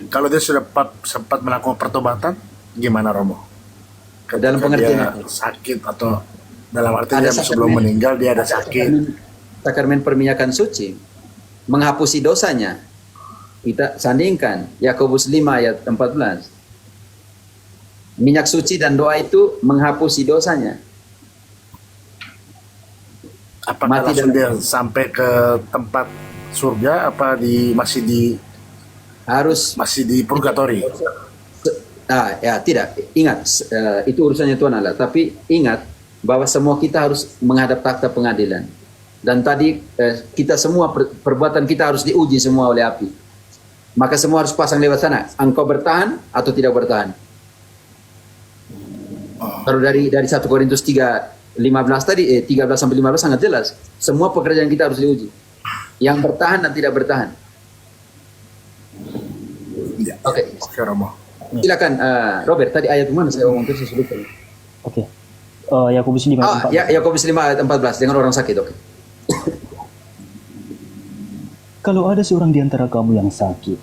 S8: Kalau dia sudah sempat melakukan pertobatan, gimana Romo?
S2: Dalam pengertian
S8: dia
S2: apa?
S8: sakit atau dalam artinya
S2: Ada
S8: sebelum
S2: sakramen.
S8: meninggal dia ada sakit.
S2: Sakramen perminyakan suci menghapusi dosanya. Kita sandingkan Yakobus 5 ayat 14. Minyak suci dan doa itu menghapusi dosanya.
S8: Apakah
S2: Mati
S8: langsung
S2: dan
S8: dia sampai ke tempat surga apa
S2: harus
S8: masih di purgatori?
S2: ya tidak. Ingat, itu urusannya Tuhan Allah. Tapi ingat bahwa semua kita harus menghadap takhta pengadilan. Dan tadi kita semua perbuatan kita harus diuji semua oleh api. Maka semua harus pasang lewat sana. Engkau bertahan atau tidak bertahan? Kalau dari 1 Korintus 3:15 tadi 13 sampai 15 sangat jelas. Semua pekerjaan kita harus diuji. Yang bertahan dan tidak bertahan.
S8: Ya.
S2: Oke.
S8: Oke, Romo.
S2: Silakan Robert, tadi ayat mana saya ngomong terus lupa.
S3: Oke. Yakobus 5 ayat 14.
S2: Ya, Yakobus 5 ayat 14 dengan orang sakit, oke.
S3: Kalau ada seorang di antara kamu yang sakit,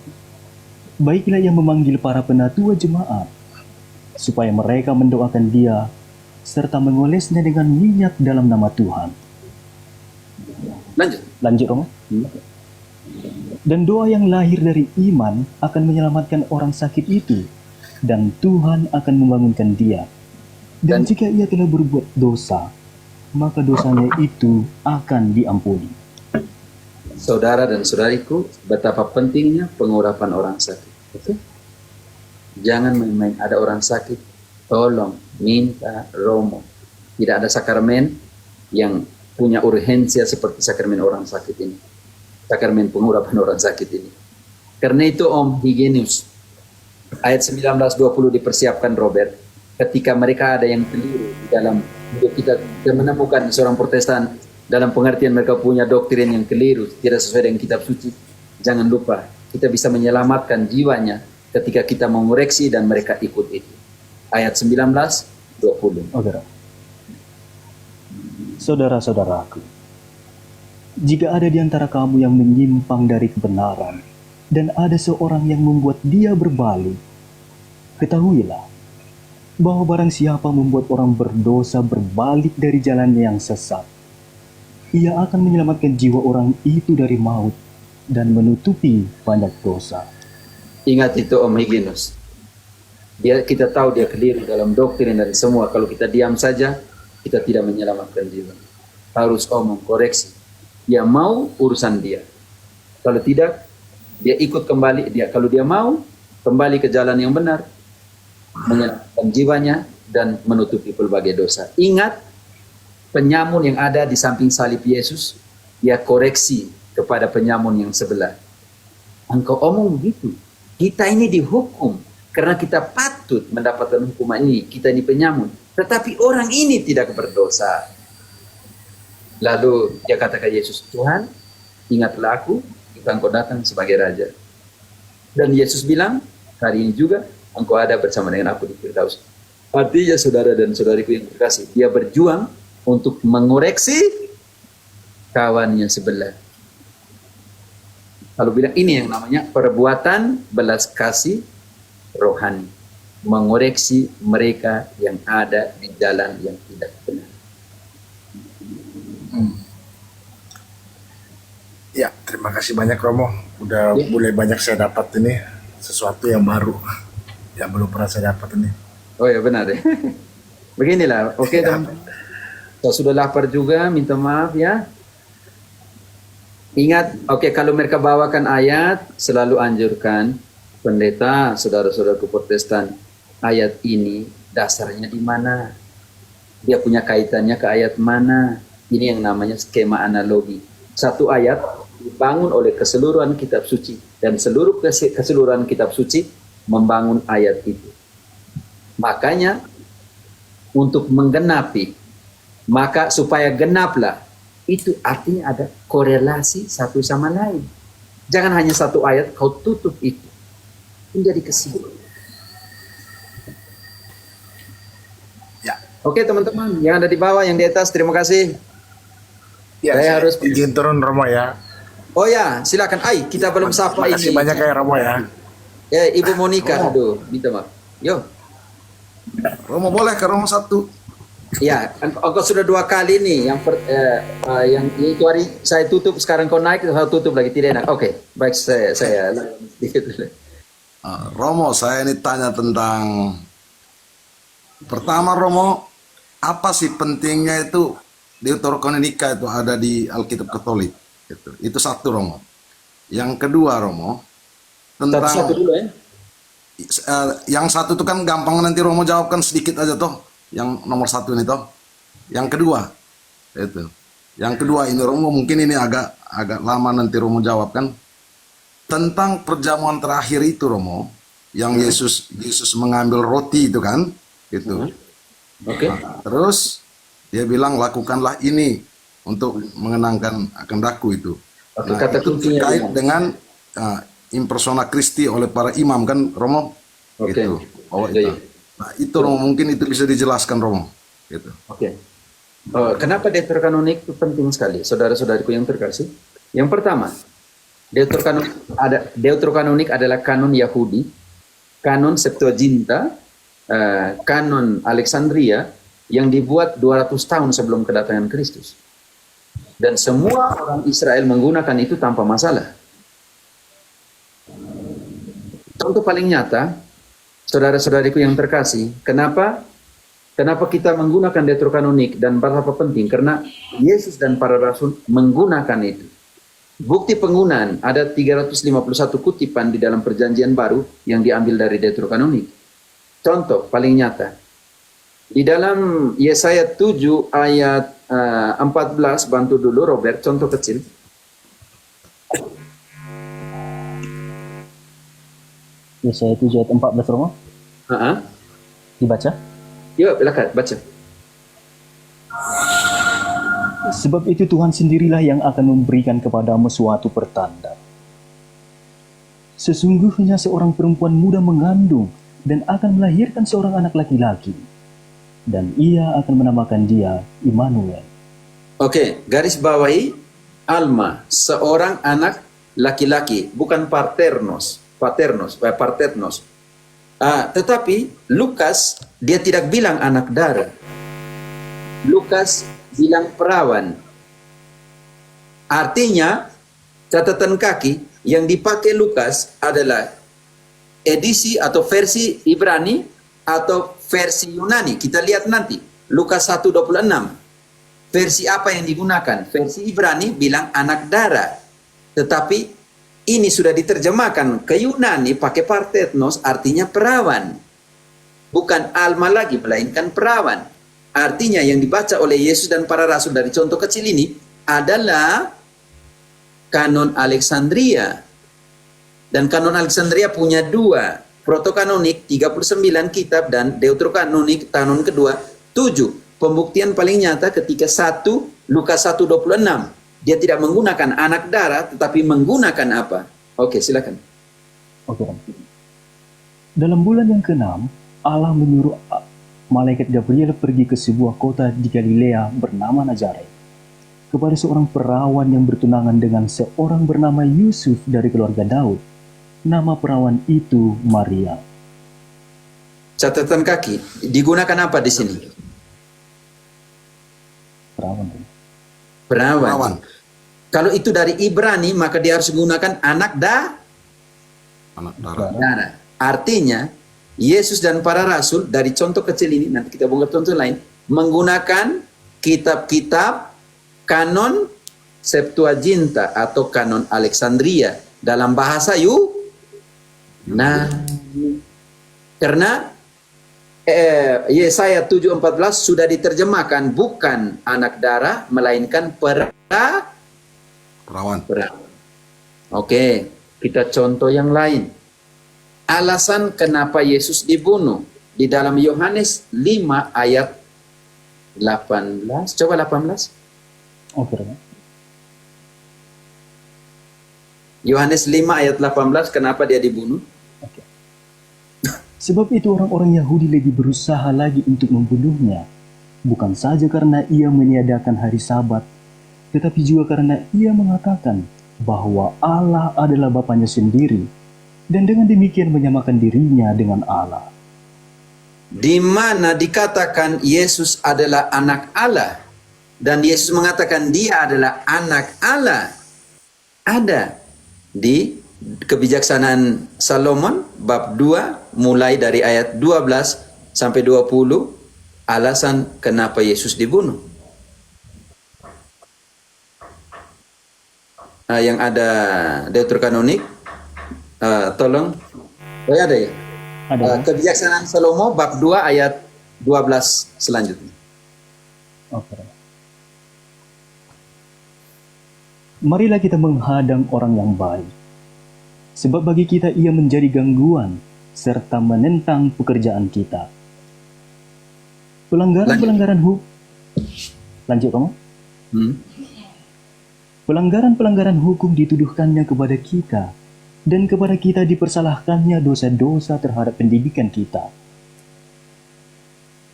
S3: baiklah ia memanggil para penatua jemaat, supaya mereka mendoakan dia, serta mengolesnya dengan minyak dalam nama Tuhan. Lanjut, Romo. Dan doa yang lahir dari iman akan menyelamatkan orang sakit itu, dan Tuhan akan membangunkan dia. Dan jika ia telah berbuat dosa, maka dosanya itu akan diampuni.
S2: Saudara dan saudariku, betapa pentingnya pengurapan orang sakit. Oke? Jangan main-main. Ada orang sakit, tolong minta Romo. Tidak ada sakramen yang punya urgensia seperti sakramen orang sakit ini. Sakramen pengurapan orang sakit ini. Karena itu Om Higenius, ayat 19-20 dipersiapkan Robert. Ketika mereka ada yang keliru di dalam hidup kita menemukan seorang Protestan dalam pengertian mereka punya doktrin yang keliru, tidak sesuai dengan kitab suci. Jangan lupa, kita bisa menyelamatkan jiwanya ketika kita mengoreksi dan mereka ikut itu. Ayat 19-20.
S3: Oke, saudara-saudaraku, jika ada di antara kamu yang menyimpang dari kebenaran, dan ada seorang yang membuat dia berbalik, ketahuilah bahwa barang siapa membuat orang berdosa berbalik dari jalannya yang sesat, ia akan menyelamatkan jiwa orang itu dari maut dan menutupi banyak dosa.
S2: Ingat itu Om Higenius. Kita tahu dia keliru dalam doktrin dan semua. Kalau kita diam saja, kita tidak menyelamatkan jiwa. Harus Om mengkoreksi. Dia mau, urusan dia. Kalau tidak, dia ikut kembali. Kalau dia mau, kembali ke jalan yang benar, menyelamatkan jiwanya dan menutupi berbagai dosa. Ingat, penyamun yang ada di samping salib Yesus, dia koreksi kepada penyamun yang sebelah. Engkau omong begitu. Kita ini dihukum karena kita patut mendapatkan hukuman ini. Kita ini penyamun. Tetapi orang ini tidak berdosa. Lalu dia katakan Yesus, Tuhan, ingatlah aku, jika engkau datang sebagai Raja. Dan Yesus bilang, hari ini juga engkau ada bersama dengan aku di Firdaus. Artinya saudara dan saudariku yang terkasih, dia berjuang untuk mengoreksi kawannya sebelah. Lalu bilang ini yang namanya perbuatan belas kasih rohani. Mengoreksi mereka yang ada di jalan yang tidak benar.
S8: Ya, terima kasih banyak Romo. Udah mulai banyak saya dapat ini. Sesuatu yang baru. Yang belum pernah saya dapat ini.
S2: Oh ya benar ya. Beginilah, oke teman. Saya sudah lapar juga, minta maaf ya. Ingat, oke, kalau mereka bawakan ayat, selalu anjurkan pendeta, saudara-saudaraku Protestan, ayat ini dasarnya di mana? Dia punya kaitannya ke ayat mana? Ini yang namanya skema analogi. Satu ayat dibangun oleh keseluruhan kitab suci dan seluruh keseluruhan kitab suci membangun ayat itu. Makanya untuk menggenapi, maka supaya genaplah, itu artinya ada korelasi satu sama lain. Jangan hanya satu ayat kau tutup itu. Menjadi kesimpulan.
S8: Ya.
S2: Oke teman-teman, yang ada di bawah, yang di atas, terima kasih.
S8: Ya,
S2: Saya harus
S8: izin turun Romo ya.
S2: Oh ya, silakan. Kita belum sapa
S8: Terima kasih
S2: ini.
S8: banyak ya Romo ya.
S2: Ya, Ibu Monica, aduh, minta maaf. Yo.
S8: Romo boleh ke Romo satu.
S2: Ya, engkau sudah 2 kali nih yang itu hari saya tutup, sekarang kau naik, saya tutup lagi, tidak enak. Oke, baik, saya
S8: Romo, saya ini tanya tentang Pertama Romo, apa sih pentingnya itu Deuterokanonika itu ada di Alkitab Katolik? Itu satu Romo. Yang kedua Romo, tentang
S2: Satu-satu dulu ya.
S8: yang satu itu kan gampang nanti Romo jawabkan sedikit aja toh. Yang nomor satu ini toh. Yang kedua itu. Yang kedua ini Romo mungkin ini agak lama nanti Romo jawabkan tentang perjamuan terakhir itu Romo, yang Yesus mengambil roti itu kan, itu.
S2: Oke.
S8: Nah, terus dia bilang lakukanlah ini untuk mengenangkan akan daku itu.
S2: Oke,
S8: Nah,
S2: kata
S8: itu
S2: kuncinya
S8: terkait
S2: gimana?
S8: dengan impersona Christi oleh para imam kan Romo.
S2: Oke.
S8: Gitu. Oh,
S2: Ya,
S8: itu.
S2: ya.
S8: Nah, itu Romo mungkin itu bisa dijelaskan Romo. Gitu.
S2: Oke. Kenapa Deuterokanonik itu penting sekali, saudara-saudariku yang terkasih? Yang pertama, Deuterokanonik adalah kanon Yahudi, kanon Septuaginta, kanon Alexandria yang dibuat 200 tahun sebelum kedatangan Kristus. Dan semua orang Israel menggunakan itu tanpa masalah. Contoh paling nyata, saudara-saudariku yang terkasih, kenapa kita menggunakan Deuterokanonik dan berapa penting? Karena Yesus dan para rasul menggunakan itu. Bukti penggunaan ada 351 kutipan di dalam Perjanjian Baru yang diambil dari Deuterokanonik. Contoh paling nyata. Di dalam Yesaya 7 ayat 14, bantu dulu Robert, contoh kecil.
S3: Yesaya 7 ayat 14 Romo, dibaca.
S2: Yuk, silakan baca.
S3: Sebab itu Tuhan sendirilah yang akan memberikan kepadamu suatu pertanda. Sesungguhnya seorang perempuan muda mengandung dan akan melahirkan seorang anak laki-laki. Dan ia akan menamakan dia Immanuel.
S2: Oke, garis bawahi Alma, seorang anak laki-laki, bukan paternos. Tetapi Lukas dia tidak bilang anak darah. Lukas bilang perawan. Artinya catatan kaki yang dipakai Lukas adalah edisi atau versi Ibrani atau versi Yunani. Kita lihat nanti Lukas 1:26. Versi apa yang digunakan? Versi Ibrani bilang anak darah. Tetapi ini sudah diterjemahkan ke Yunani pakai partetnos, artinya perawan. Bukan alma lagi, melainkan perawan. Artinya yang dibaca oleh Yesus dan para rasul dari contoh kecil ini adalah kanon Alexandria. Dan kanon Alexandria punya dua. Protokanonik 39 kitab dan Deuterokanonik kanon kedua 7. Pembuktian paling nyata ketika Lukas 1:26. Dia tidak menggunakan anak darah, tetapi menggunakan apa? Oke, silakan.
S3: Oke, Romo. Dalam bulan yang ke-6, Allah menyuruh malaikat Gabriel pergi ke sebuah kota di Galilea bernama Nazaret, kepada seorang perawan yang bertunangan dengan seorang bernama Yusuf dari keluarga Daud. Nama perawan itu Maria.
S2: Catatan kaki, digunakan apa di sini?
S3: Perawan.
S2: Perawan. Kalau itu dari Ibrani, maka dia harus menggunakan anak darah. Artinya, Yesus dan para rasul dari contoh kecil ini, nanti kita buka contoh lain, menggunakan kitab-kitab kanon Septuaginta atau kanon Alexandria dalam bahasa karena Yesaya 7:14 sudah diterjemahkan bukan anak darah melainkan perawan. Oke, kita contoh yang lain. Alasan kenapa Yesus dibunuh di dalam Yohanes 5 ayat 18. Coba 18.
S3: Oke, Romo.
S2: Yohanes 5 ayat 18, kenapa dia dibunuh?
S3: Sebab itu orang-orang Yahudi lebih berusaha lagi untuk membunuhnya, bukan saja karena ia meniadakan hari Sabat, tetapi juga karena ia mengatakan bahwa Allah adalah Bapanya sendiri, dan dengan demikian menyamakan dirinya dengan Allah.
S2: Di mana dikatakan Yesus adalah anak Allah, dan Yesus mengatakan dia adalah anak Allah, ada di Kebijaksanaan Salomon bab 2 mulai dari ayat 12 sampai 20 alasan kenapa Yesus dibunuh. Yang ada Deuterokanonik, tolong. Oh ya, ada ya?
S3: Ada.
S2: Kebijaksanaan Salomo bab 2 ayat 12 selanjutnya.
S3: Oke. Marilah kita menghadang orang yang baik, sebab bagi kita ia menjadi gangguan serta menentang pekerjaan kita. Pelanggaran-pelanggaran hukum. Lanjut kamu. Pelanggaran-pelanggaran hukum dituduhkannya kepada kita, dan kepada kita dipersalahkannya dosa-dosa terhadap pendidikan kita.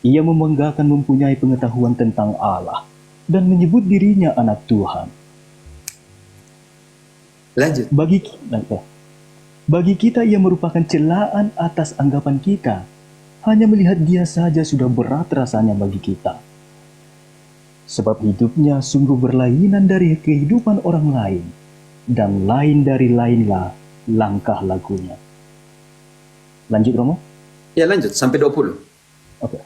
S3: Ia membanggakan mempunyai pengetahuan tentang Allah dan menyebut dirinya anak Tuhan.
S2: Lanjut.
S3: Bagi kita ia merupakan celaan atas anggapan kita. Hanya melihat dia saja sudah berat rasanya bagi kita. Sebab hidupnya sungguh berlainan dari kehidupan orang lain, dan lain dari lainlah langkah lakunya. Lanjut Romo?
S2: Ya lanjut, sampai 20.
S3: Oke.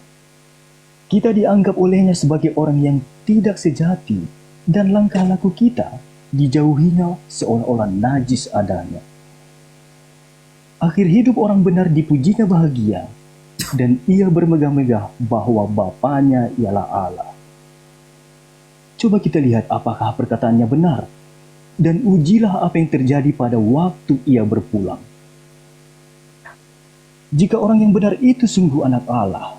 S3: Kita dianggap olehnya sebagai orang yang tidak sejati, dan langkah laku kita dijauhinya seolah-olah najis adanya. Akhir hidup orang benar dipujinya bahagia, dan ia bermegah-megah bahwa Bapaknya ialah Allah. Coba kita lihat apakah perkataannya benar, dan ujilah apa yang terjadi pada waktu ia berpulang. Jika orang yang benar itu sungguh anak Allah,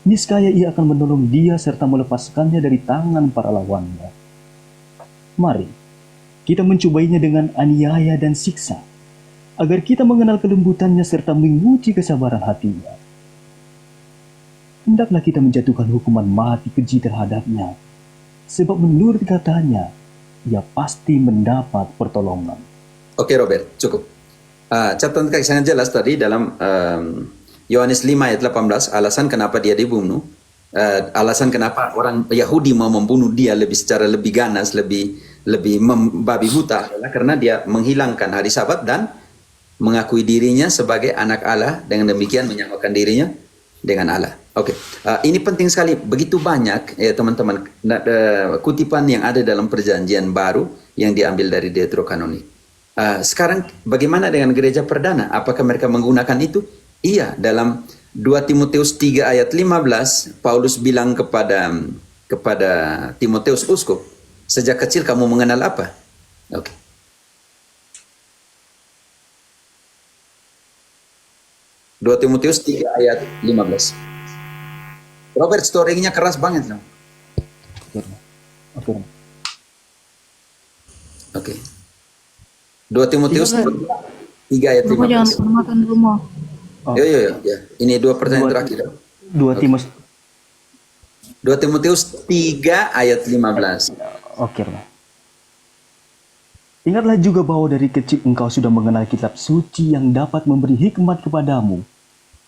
S3: niscaya ia akan menolong dia serta melepaskannya dari tangan para lawannya. Mari, kita mencobainya dengan aniaya dan siksa, agar kita mengenal kelembutannya serta menguji kesabaran hatinya. Hendaklah kita menjatuhkan hukuman mati keji terhadapnya, sebab menurut katanya, ia pasti mendapat pertolongan.
S2: Oke Robert, cukup. Catatan kaki sangat jelas tadi dalam Yohanes 5 ayat 18, alasan kenapa dia dibunuh, alasan kenapa orang Yahudi mau membunuh dia secara lebih ganas, lebih membabi buta, adalah karena dia menghilangkan hari Sabat dan mengakui dirinya sebagai anak Allah, dengan demikian menyamakan dirinya dengan Allah. Oke, ini penting sekali. Begitu banyak ya teman-teman kutipan yang ada dalam Perjanjian Baru yang diambil dari Deuterokanonik. Sekarang bagaimana dengan gereja perdana? Apakah mereka menggunakan itu? Iya, dalam 2 Timotius 3 ayat 15, Paulus bilang kepada Timotius uskup, sejak kecil kamu mengenal apa? Oke. Dua Timotius 3 ayat 15. Robert, story-nya keras banget loh. Oke. 2 Timotius 3 ayat 15.
S9: Rumah jangan makan rumah.
S2: Yo. Ini 2 pertanyaan terakhir.
S3: 2
S2: Timotius 3 ayat 15.
S3: Oke, Romo. Ingatlah juga bahwa dari kecil engkau sudah mengenal kitab suci yang dapat memberi hikmat kepadamu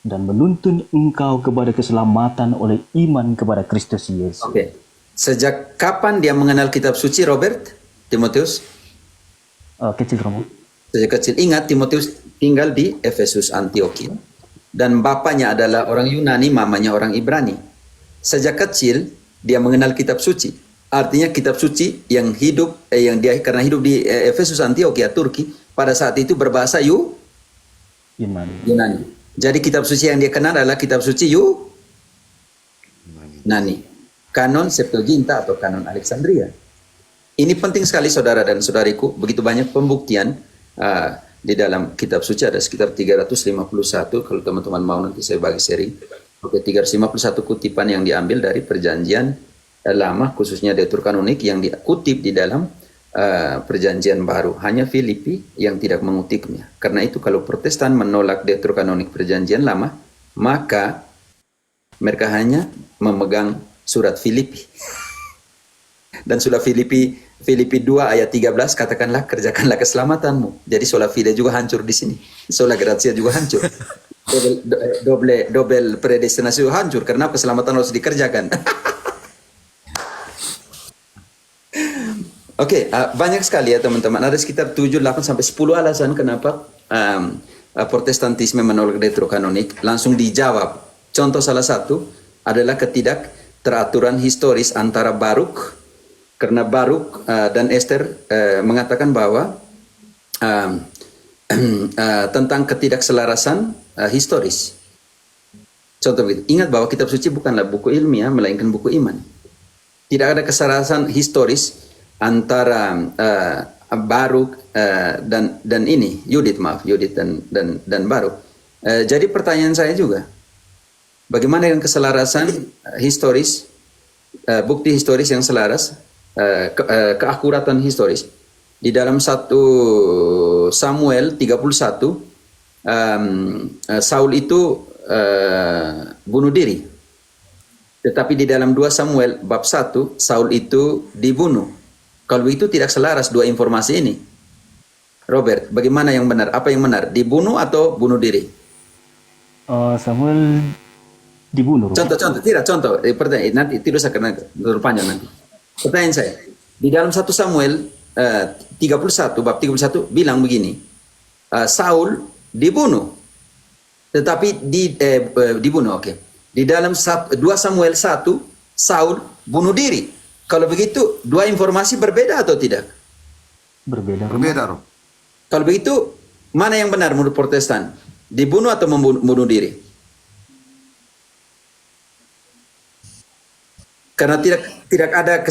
S3: dan menuntun engkau kepada keselamatan oleh iman kepada Kristus Yesus.
S2: Oke. Sejak kapan dia mengenal kitab suci, Robert? Timotius?
S3: Kecil, Romo.
S2: Sejak kecil. Ingat, Timotius tinggal di Efesus, Antioquia. Dan bapaknya adalah orang Yunani, mamanya orang Ibrani. Sejak kecil, dia mengenal kitab suci. Artinya kitab suci yang hidup, yang dia karena hidup di Efesus, Antioquia, Turki, pada saat itu berbahasa Yunani. Jadi kitab suci yang dia kenal adalah kitab suci Yunani. Kanon Septuaginta atau kanon Alexandria. Ini penting sekali saudara dan saudariku, begitu banyak pembuktian di dalam kitab suci, ada sekitar 351, kalau teman-teman mau nanti saya bagi seri. Oke, 351 kutipan yang diambil dari Perjanjian Lama, khususnya Deuterokanonik yang dikutip di dalam Perjanjian Baru. Hanya Filipi yang tidak mengutipnya. Karena itu kalau Protestan menolak Deuterokanonik Perjanjian Lama, maka mereka hanya memegang surat Filipi. Dan surat Filipi 2 ayat 13, katakanlah kerjakanlah keselamatanmu. Jadi sola fide juga hancur di sini. Sola gratia juga hancur. Double predestinasi juga hancur karena keselamatan harus dikerjakan. Oke, banyak sekali ya teman-teman. Ada sekitar 7, 8 sampai 10 alasan kenapa Protestantisme menolak Deuterokanonik. Langsung dijawab Contoh salah satu adalah ketidakteraturan historis antara Baruk, karena Baruk dan Esther mengatakan bahwa tentang ketidakselarasan historis. Contoh begitu. Ingat bahwa kitab suci bukanlah buku ilmiah, melainkan buku iman. Tidak ada keselarasan historis antara Baruk dan ini Yudit dan Baruk. Jadi pertanyaan saya juga, bagaimana dengan keselarasan historis, bukti historis yang selaras, keakuratan historis di dalam 1 Samuel 31, Saul itu bunuh diri. Tetapi di dalam 2 Samuel bab 1, Saul itu dibunuh. Kalau itu tidak selaras dua informasi ini. Robert, bagaimana yang benar? Apa yang benar? Dibunuh atau bunuh diri?
S3: Samuel dibunuh.
S2: Contoh. Pertanyaan nanti tidak usah karena terlalu panjang nanti. Pertanyaan saya, di dalam 1 Samuel 31 bab 31 bilang begini, Saul dibunuh, tetapi dibunuh. Oke. Di dalam 2 Samuel 1 Saul bunuh diri. Kalau begitu dua informasi berbeda atau tidak?
S3: Berbeda.
S8: Berbeda, Rob.
S2: Kalau begitu mana yang benar menurut Protestan? Dibunuh atau membunuh diri? Karena tidak ada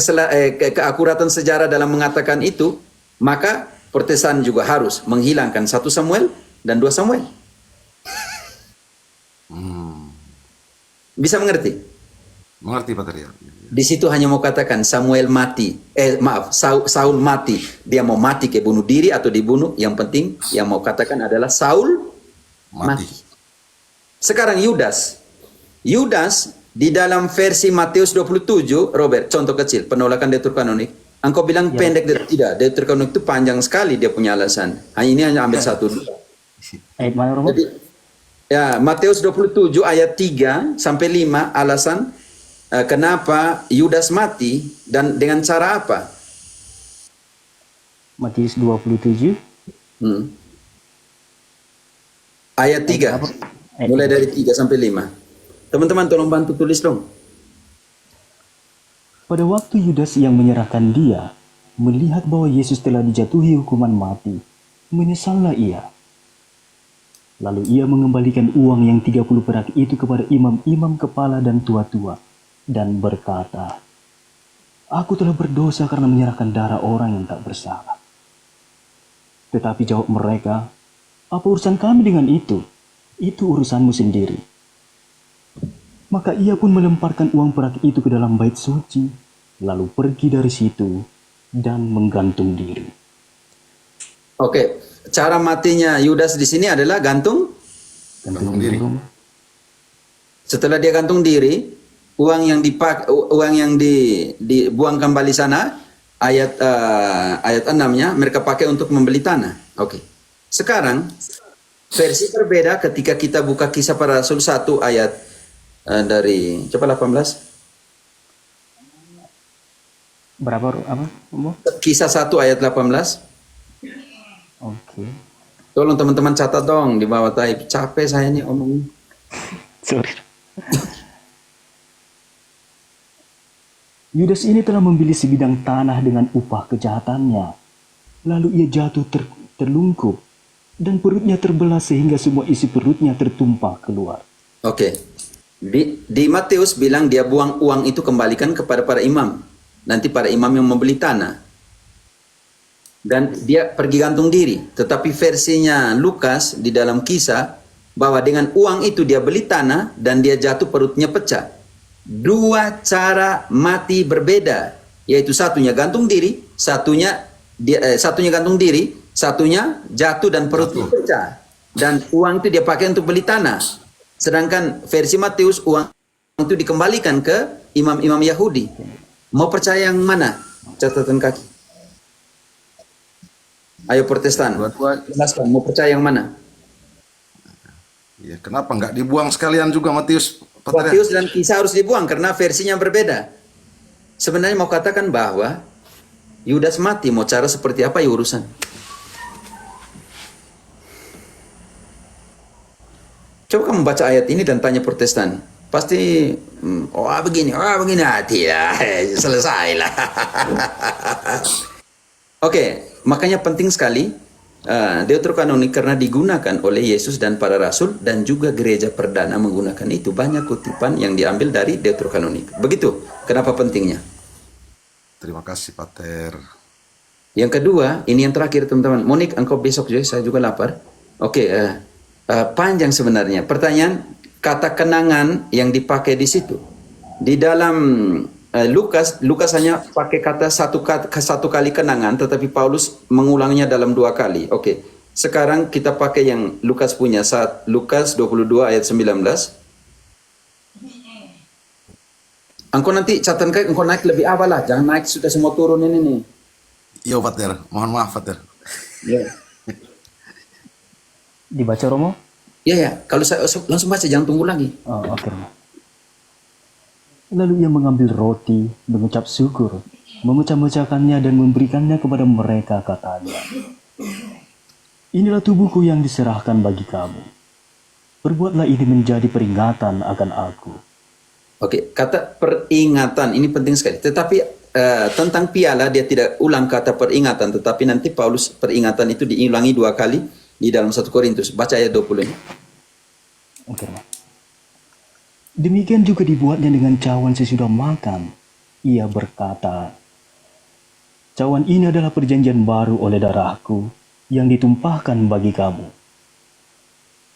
S2: keakuratan sejarah dalam mengatakan itu, maka Protestan juga harus menghilangkan 1 Samuel dan 2 Samuel. Bisa mengerti?
S8: Mengerti, Pak Teriak.
S2: Di situ hanya mau katakan Saul mati. Dia mau mati ke bunuh diri atau dibunuh, yang penting yang mau katakan adalah Saul mati. Sekarang Yudas di dalam versi Matius 27, Robert, contoh kecil, penolakan deuterokanonik. Engkau bilang pendek, tidak. Deuterokanonik itu panjang sekali dia punya alasan. Ini hanya ambil satu.
S3: Ayat mana, Robert?
S2: Jadi, ya, Matius 27 ayat 3 sampai 5 alasan kenapa Yudas mati dan dengan cara apa?
S3: Matius 27.
S2: Ayat 3. Mulai dari 3 sampai 5. Teman-teman tolong bantu tulis dong.
S3: Pada waktu Yudas yang menyerahkan dia melihat bahwa Yesus telah dijatuhi hukuman mati, menyesallah ia. Lalu ia mengembalikan uang yang 30 perak itu kepada imam-imam kepala dan tua-tua dan berkata, "Aku telah berdosa karena menyerahkan darah orang yang tak bersalah." Tetapi jawab mereka, "Apa urusan kami dengan itu? Itu urusanmu sendiri." Maka ia pun melemparkan uang perak itu ke dalam bait suci, lalu pergi dari situ dan menggantung diri.
S2: Oke, cara matinya Yudas di sini adalah gantung
S8: diri.
S2: Setelah dia gantung diri, uang yang dibuang kembali sana, ayat 6-nya mereka pakai untuk membeli tanah. Oke. Sekarang versi berbeda ketika kita buka Kisah Para Rasul 1 ayat dari coba 18.
S3: Berapa apa?
S2: Kisah 1 ayat 18.
S3: Oke.
S2: Tolong teman-teman catat dong di bawah type. Capek saya ini omong.
S3: Sorry. Yudas ini telah membeli sebidang tanah dengan upah kejahatannya. Lalu ia jatuh terlungkup dan perutnya terbelah sehingga semua isi perutnya tertumpah keluar.
S2: Oke. Di Matius bilang dia buang uang itu kembalikan kepada para imam. Nanti para imam yang membeli tanah. Dan dia pergi gantung diri. Tetapi versinya Lukas di dalam kisah bahwa dengan uang itu dia beli tanah dan dia jatuh perutnya pecah. Dua cara mati berbeda, yaitu satunya gantung diri, satunya gantung diri, satunya jatuh dan perutnya pecah. Dan uang itu dia pakai untuk beli tanah. Sedangkan versi Matius uang itu dikembalikan ke imam-imam Yahudi. Mau percaya yang mana? Catatan kaki. Ayo Protestan, jelaskan mau percaya yang mana?
S8: Ya, kenapa nggak dibuang sekalian juga Matius?
S2: Matius dan Kisah harus dibuang karena versinya berbeda. Sebenarnya mau katakan bahwa Yudas mati, mau cara seperti apa ya urusan. Coba kamu baca ayat ini dan tanya Protestan. pasti begini, tidak, selesai lah. Oke, makanya penting sekali Deuterokanonik karena digunakan oleh Yesus dan para rasul dan juga gereja perdana menggunakan itu. Banyak kutipan yang diambil dari Deuterokanonik. Begitu, kenapa pentingnya?
S8: Terima kasih Pater.
S2: Yang kedua, ini yang terakhir teman-teman. Monik, engkau besok juga, saya juga lapar. Oke, panjang sebenarnya. Pertanyaan, kata kenangan yang dipakai di situ. Di dalam Lukas hanya pakai kata satu kali kenangan, tetapi Paulus mengulangnya dalam 2 kali. Oke, sekarang kita pakai yang Lukas punya, saat Lukas 22 ayat 19. Engkau nanti catatan engkau naik lebih awal lah, jangan naik sudah semua turun ini nih.
S8: Iya Pater, mohon maaf Pater.
S2: Ya.
S3: Dibaca Romo?
S2: Ya, kalau saya langsung baca, jangan tunggu lagi.
S3: Oh, oke. Lalu ia mengambil roti, mengucap syukur, memecah-mecahkannya dan memberikannya kepada mereka, katanya, inilah tubuhku yang diserahkan bagi kamu. Perbuatlah ini menjadi peringatan akan aku.
S2: Oke, kata peringatan ini penting sekali. Tetapi tentang piala dia tidak ulang kata peringatan, tetapi nanti Paulus peringatan itu diulangi 2 kali di dalam 1 Korintus. Baca ayat 20-nya.
S3: Oke. Demikian juga dibuatnya dengan cawan sesudah makan. Ia berkata, cawan ini adalah perjanjian baru oleh darahku yang ditumpahkan bagi kamu.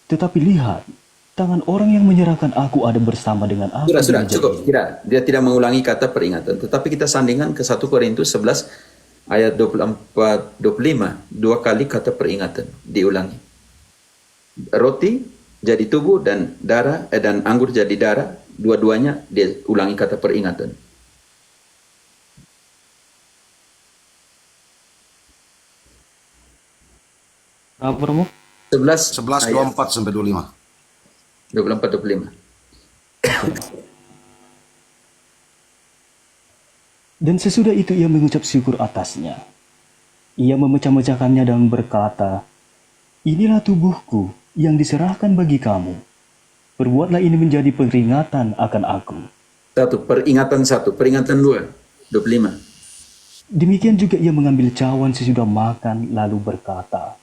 S3: Tetapi lihat, tangan orang yang menyerahkan aku ada bersama dengan aku.
S2: Sudah, cukup. Tidak, dia tidak mengulangi kata peringatan. Tetapi kita sandingkan ke 1 Korintus 11 ayat 24-25. 2 kali kata peringatan diulangi. Roti jadi tubuh dan darah dan anggur jadi darah, dua-duanya dia ulangi kata peringatan.
S3: Apa Romo?
S2: 11
S8: 11:24 sampai 25.
S2: 24-25.
S3: Dan sesudah itu ia mengucap syukur atasnya. Ia memecah-mecahkannya dan berkata, inilah tubuhku yang diserahkan bagi kamu. Perbuatlah ini menjadi peringatan akan aku.
S2: Peringatan 2, 25.
S3: Demikian juga ia mengambil cawan sesudah makan lalu berkata,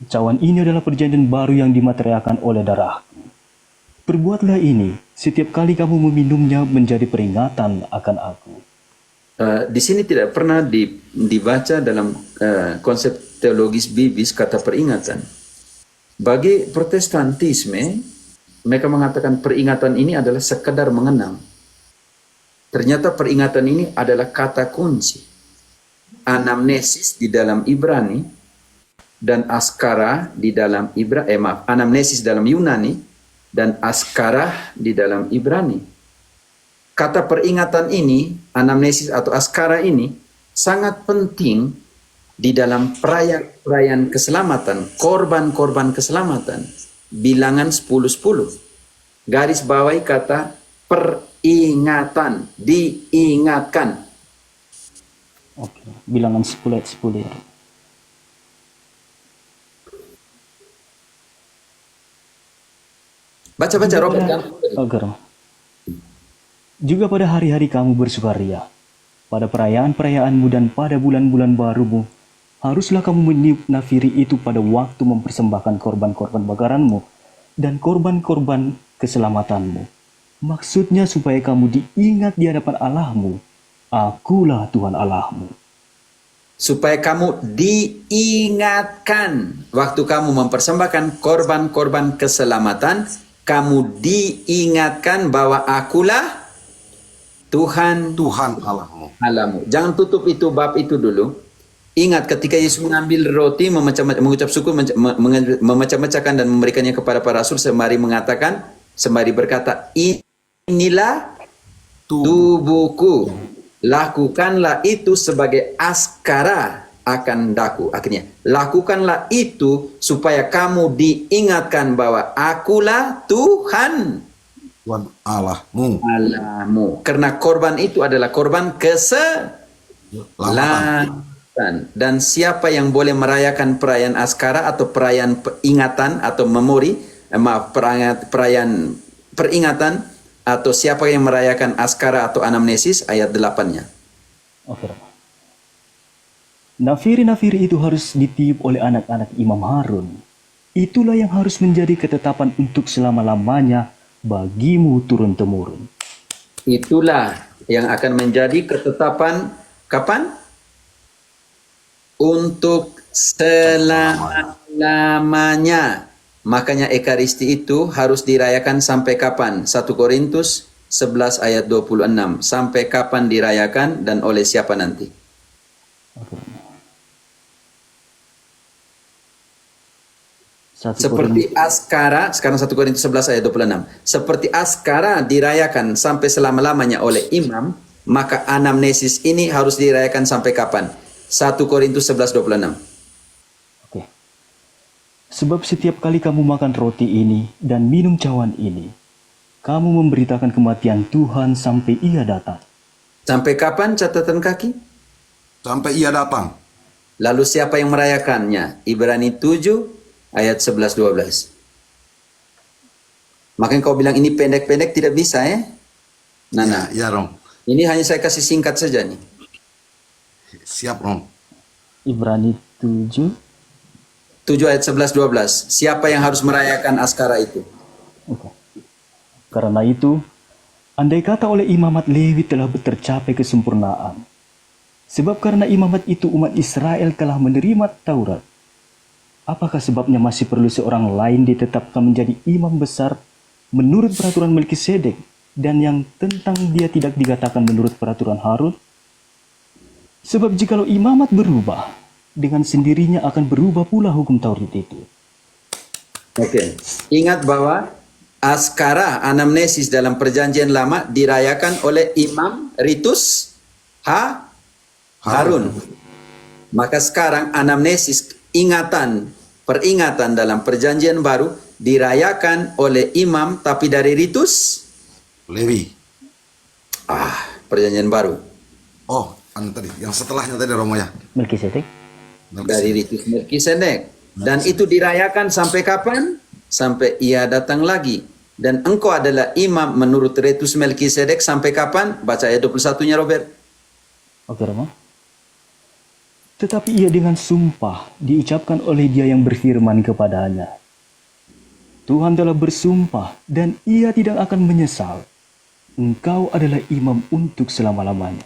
S3: cawan ini adalah perjanjian baru yang dimaterialkan oleh darahku. Perbuatlah ini setiap kali kamu meminumnya menjadi peringatan akan aku.
S2: Di sini tidak pernah dibaca dalam konsep teologis biblis kata peringatan. Bagi Protestantisme, mereka mengatakan peringatan ini adalah sekedar mengenang. Ternyata peringatan ini adalah kata kunci. Anamnesis di dalam Ibrani dan askara di dalam anamnesis dalam Yunani dan askara di dalam Ibrani. Kata peringatan ini, anamnesis atau askara ini sangat penting di dalam perayaan keselamatan, korban-korban keselamatan, bilangan 10-10. Garis bawahi kata peringatan, diingatkan.
S3: Oke, bilangan 10 ayat 10 ya.
S2: Baca-baca Robert.
S3: Oke. Juga pada hari-hari kamu bersukaria, pada perayaan-perayaanmu dan pada bulan-bulan barumu, haruslah kamu menafiri itu pada waktu mempersembahkan korban-korban bakaranmu dan korban-korban keselamatanmu. Maksudnya supaya kamu diingat di hadapan Allahmu. Akulah Tuhan Allahmu.
S2: Supaya kamu diingatkan waktu kamu mempersembahkan korban-korban keselamatan, kamu diingatkan bahwa akulah Tuhan Allahmu. Jangan tutup itu bab itu dulu. Ingat ketika Yesus mengambil roti, mengucap syukur, memecah-mecahkan dan memberikannya kepada para rasul sembari berkata, inilah tubuhku. Lakukanlah itu sebagai askara akan daku. Akhirnya, lakukanlah itu supaya kamu diingatkan bahwa akulah Tuhan Allahmu. Karena korban itu adalah korban keselamatan. Dan siapa yang boleh merayakan perayaan askara atau perayaan ingatan atau memori, perayaan peringatan atau siapa yang merayakan askara atau anamnesis ayat 8-nya.
S3: Oke. Nafiri-nafiri itu harus ditiup oleh anak-anak Imam Harun. Itulah yang harus menjadi ketetapan untuk selama-lamanya bagimu turun-temurun.
S2: Itulah yang akan menjadi ketetapan kapan? Untuk selama-lamanya. Makanya Ekaristi itu harus dirayakan sampai kapan? 1 Korintus 11 ayat 26. Sampai kapan dirayakan dan oleh siapa nanti? Seperti askara, sekarang 1 Korintus 11 ayat 26. Seperti askara dirayakan sampai selama-lamanya oleh imam, maka anamnesis ini harus dirayakan sampai kapan? 1 Korintus 11 26.
S3: Oke. Sebab setiap kali kamu makan roti ini dan minum cawan ini, kamu memberitakan kematian Tuhan sampai Ia datang.
S2: Sampai kapan catatan kaki?
S8: Sampai Ia datang.
S2: Lalu siapa yang merayakannya? Ibrani 7 ayat 11-12. Makanya kau bilang ini pendek-pendek tidak bisa ya? Nah,
S8: Ya, Rom.
S2: ini hanya saya kasih singkat saja nih.
S8: Siap, Rom.
S3: Ibrani 7.
S2: 7 ayat 11-12. Siapa yang harus merayakan askara itu?
S3: Oke. Karena itu, andai kata oleh imamat Lewi telah tercapai kesempurnaan, sebab karena imamat itu umat Israel telah menerima Taurat, apakah sebabnya masih perlu seorang lain ditetapkan menjadi imam besar menurut peraturan Melkisedek dan yang tentang dia tidak dikatakan menurut peraturan Harun? Sebab jikalau imamat berubah, dengan sendirinya akan berubah pula hukum Taurat itu.
S2: Oke. Ingat bahwa askara anamnesis dalam perjanjian lama dirayakan oleh imam ritus Harun. Maka sekarang anamnesis peringatan dalam perjanjian baru dirayakan oleh imam tapi dari ritus
S8: Lewi.
S2: perjanjian baru.
S8: Oh, tadi yang setelahnya tadi Romo ya.
S3: Melkisedek.
S2: Dari ritus Melkisedek. Dan itu dirayakan sampai kapan? Sampai Ia datang lagi. Dan engkau adalah imam menurut ritus Melkisedek sampai kapan? Baca ayat 21-nya Robert.
S3: Oke, Rama. Tetapi ia dengan sumpah diucapkan oleh dia yang berfirman kepadanya. Tuhan telah bersumpah dan ia tidak akan menyesal. Engkau adalah imam untuk selama-lamanya.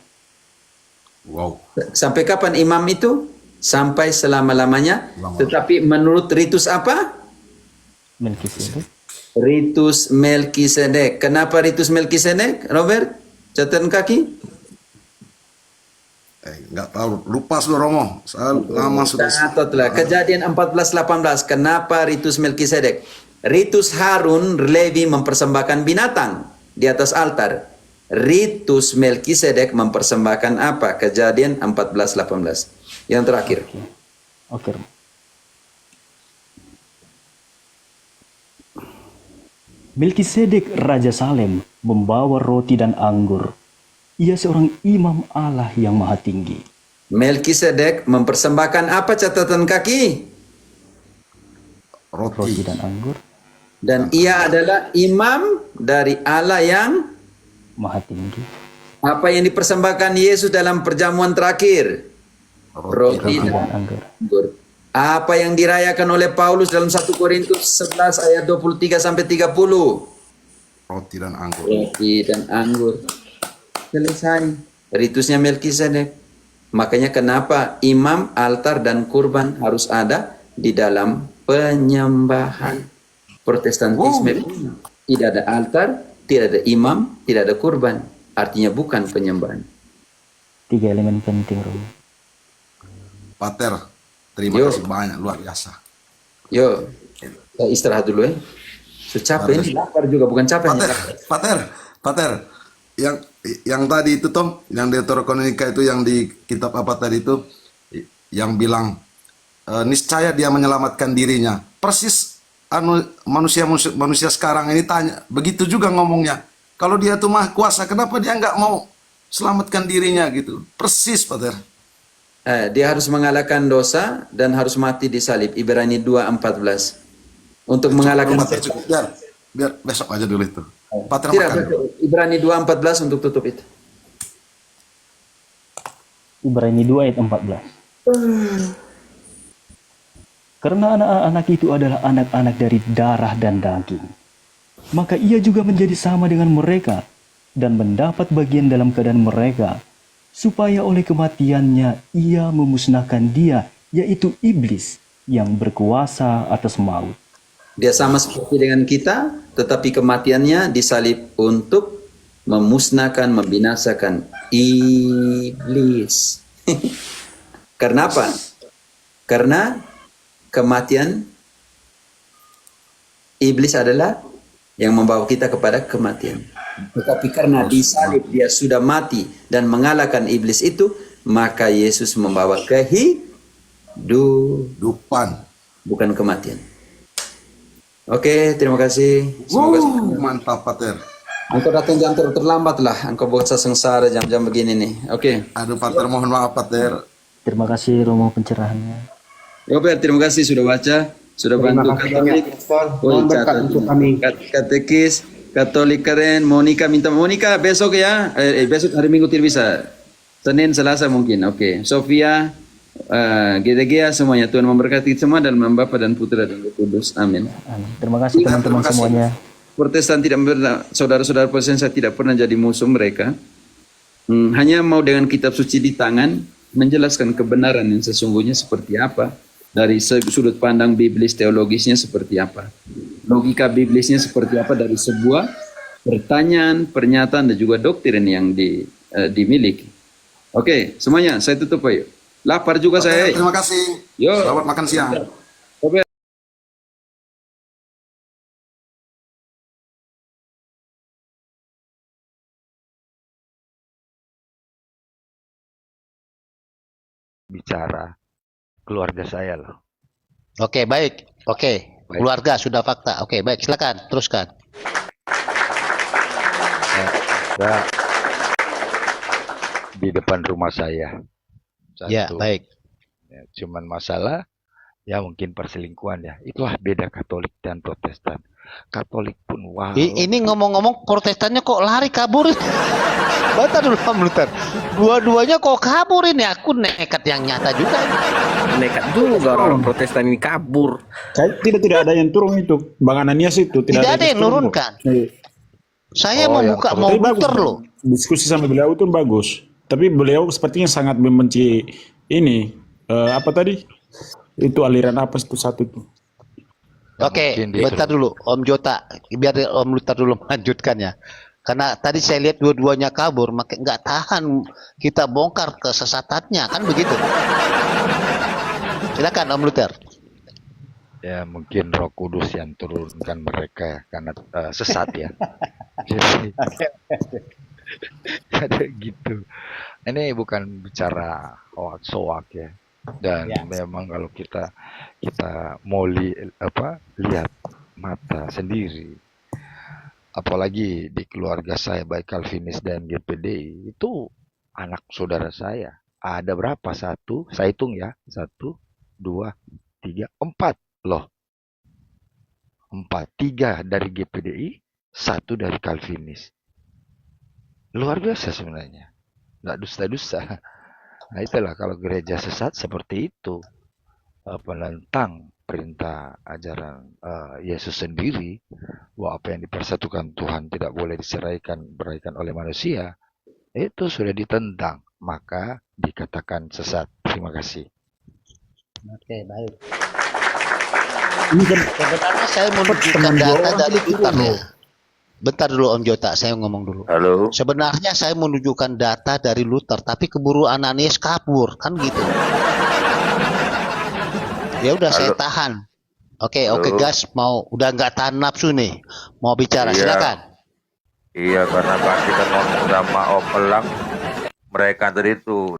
S8: Wow.
S2: Sampai kapan imam itu? Sampai selama-lamanya. Tetapi menurut ritus apa?
S3: Melkisedek.
S2: Ritus Melkisedek. Kenapa ritus Melkisedek, Robert? Catatan kaki?
S8: Nggak tahu, lupa sudah Romo. Saya lama sudah.
S2: Catatlah. Kejadian 14:18. Kenapa ritus Melkisedek? Ritus Harun, Levi mempersembahkan binatang di atas altar. Ritus Melkisedek mempersembahkan apa? Kejadian 14:18. Yang terakhir.
S3: Oke. Melkisedek Raja Salem membawa roti dan anggur. Ia seorang imam Allah yang maha tinggi.
S2: Melkisedek mempersembahkan apa catatan kaki?
S3: Roti dan anggur.
S2: Dan ia adalah imam dari Allah yang
S3: Maha tinggi.
S2: apa yang dipersembahkan Yesus dalam perjamuan terakhir? Roti dan
S3: Anggur.
S2: anggur. Apa yang dirayakan oleh Paulus dalam 1 Korintus 11 ayat 23 sampai 30?
S8: Roti dan anggur.
S2: Roti dan anggur. Selesai. Ritusnya Melkisedek. Makanya kenapa imam, altar, dan kurban harus ada di dalam penyembahan. Protestantisme tidak ada altar, tidak ada imam, tidak ada kurban. Artinya bukan penyembahan.
S3: 3 elemen penting, Romo.
S8: Pater, terima kasih banyak, luar biasa.
S2: Yo, kita istirahat dulu ya. So, capek ini, lapar juga, bukan capek.
S8: Pater, yang tadi itu Tom, yang Deuterononika itu yang di kitab apa tadi itu, yang bilang niscaya dia menyelamatkan dirinya. Persis manusia sekarang ini tanya, begitu juga ngomongnya. Kalau dia tuh Maha Kuasa, kenapa dia nggak mau selamatkan dirinya gitu? Persis, Pater.
S2: Dia harus mengalahkan dosa dan harus mati di salib. Ibrani 2:14. Untuk mengalahkan
S8: Biar besok aja dulu itu. Pater
S2: Tidak,
S8: makan.
S2: Ibrani 2:14 untuk tutup itu.
S3: Ibrani 2 ayat 14. Karena anak-anak itu adalah anak-anak dari darah dan daging, maka ia juga menjadi sama dengan mereka dan mendapat bagian dalam keadaan mereka, supaya oleh kematiannya ia memusnahkan dia, yaitu iblis yang berkuasa atas maut.
S2: Dia sama seperti dengan kita, tetapi kematiannya disalib untuk memusnahkan, membinasakan iblis. Karena apa? Karena kematian iblis adalah yang membawa kita kepada kematian. Tetapi karena disalib dia sudah mati dan mengalahkan iblis itu, maka Yesus membawa kehidupan, bukan kematian. Oke, terima kasih. Semoga
S8: Mantap, Pater.
S2: engkau datang jam terlambat lah. Engkau bocah sengsara jam-jam begini nih. Oke.
S8: Aduh, Pater, mohon maaf, Pater.
S3: Terima kasih Romo pencerahannya.
S2: Robert, terima kasih sudah baca, sudah bantu Katolik.
S6: Mohon berkat untuk kami.
S2: Katekis, Katolik keren. Monica minta Monica besok ya. Besok hari Minggu tidak bisa. Senin, Selasa mungkin. Oke. Sofia, Gedegea semuanya. Tuhan memberkati semua dalam nama Bapa dan Putra dan Roh Kudus. Amin.
S3: Amin. Terima kasih teman-teman
S8: terima kasih.
S3: semuanya.
S2: Protestan tidak pernah, saudara-saudara Protestan saya tidak pernah jadi musuh mereka. Hanya mau dengan kitab suci di tangan menjelaskan kebenaran yang sesungguhnya seperti apa, dari sudut pandang biblis teologisnya seperti apa, logika biblisnya seperti apa dari sebuah pertanyaan, pernyataan dan juga doktrin yang dimiliki. Oke, semuanya saya tutup ayo. Lapar juga saya.
S8: Terima kasih.
S2: Yo.
S8: Selamat makan siang.
S9: Bicara keluarga saya loh.
S10: Oke, baik. Oke, keluarga sudah fakta. Oke, baik. Silakan, teruskan.
S9: Ada di depan rumah saya.
S10: Ya, baik.
S9: Ya, cuman masalah ya mungkin perselingkuhan ya. Itulah beda Katolik dan Protestan. Katolik pun wow.
S10: Ini ngomong-ngomong Protestannya kok lari kabur? Bentar dulu, bentar. Dua-duanya kok kabur ini? Aku nekat yang nyata juga.
S4: Nekat juga orang Protestan ini kabur.
S11: Tidak ada yang turun itu. Bang Ananias itu
S10: Tidak ada yang
S11: turun,
S10: nurunkan.
S11: kok. Iya.
S10: Saya mau buka, mau
S11: Tapi bagus,
S10: muter loh.
S11: Diskusi sama beliau itu bagus. Tapi beliau sepertinya sangat membenci ini. Apa tadi? Itu aliran apa itu satu itu?
S10: Oke, bentar dulu, Om Jota. Biar Om Luther dulu melanjutkan ya. Karena tadi saya lihat dua-duanya kabur, maka nggak tahan kita bongkar kesesatannya, kan begitu? Silakan Om Luther.
S9: Ya mungkin Roh Kudus yang turunkan mereka ya, karena sesat ya. Jadi ada gitu. Ini bukan bicara hoak-soak ya. Dan memang kalau kita mau lihat mata sendiri, apalagi di keluarga saya baik Calvinis dan GPDI itu anak saudara saya ada berapa? Satu, saya hitung ya, 1, 2, 3, 4 loh, 4, 3 dari GPDI, 1 dari Calvinis. Luar biasa sebenarnya, nggak dusta-dusta. Nah itulah kalau gereja sesat seperti itu, penentang perintah ajaran Yesus sendiri, bahwa apa yang dipersatukan Tuhan tidak boleh beraikan oleh manusia, itu sudah ditentang, maka dikatakan sesat. Terima kasih.
S10: Oke, baik. Sebenarnya saya menunjukkan data dari Luther ya. Bentar dulu Om Jota, saya ngomong dulu.
S9: Halo.
S10: Sebenarnya saya menunjukkan data dari Luther, tapi keburu Ananias kabur, kan gitu. Ya udah saya tahan. Oke, gas mau udah nggak tahan nafsu nih, mau bicara, silakan.
S12: Iya, karena pasti kan ngomong sama Om Elang, mereka tadi itu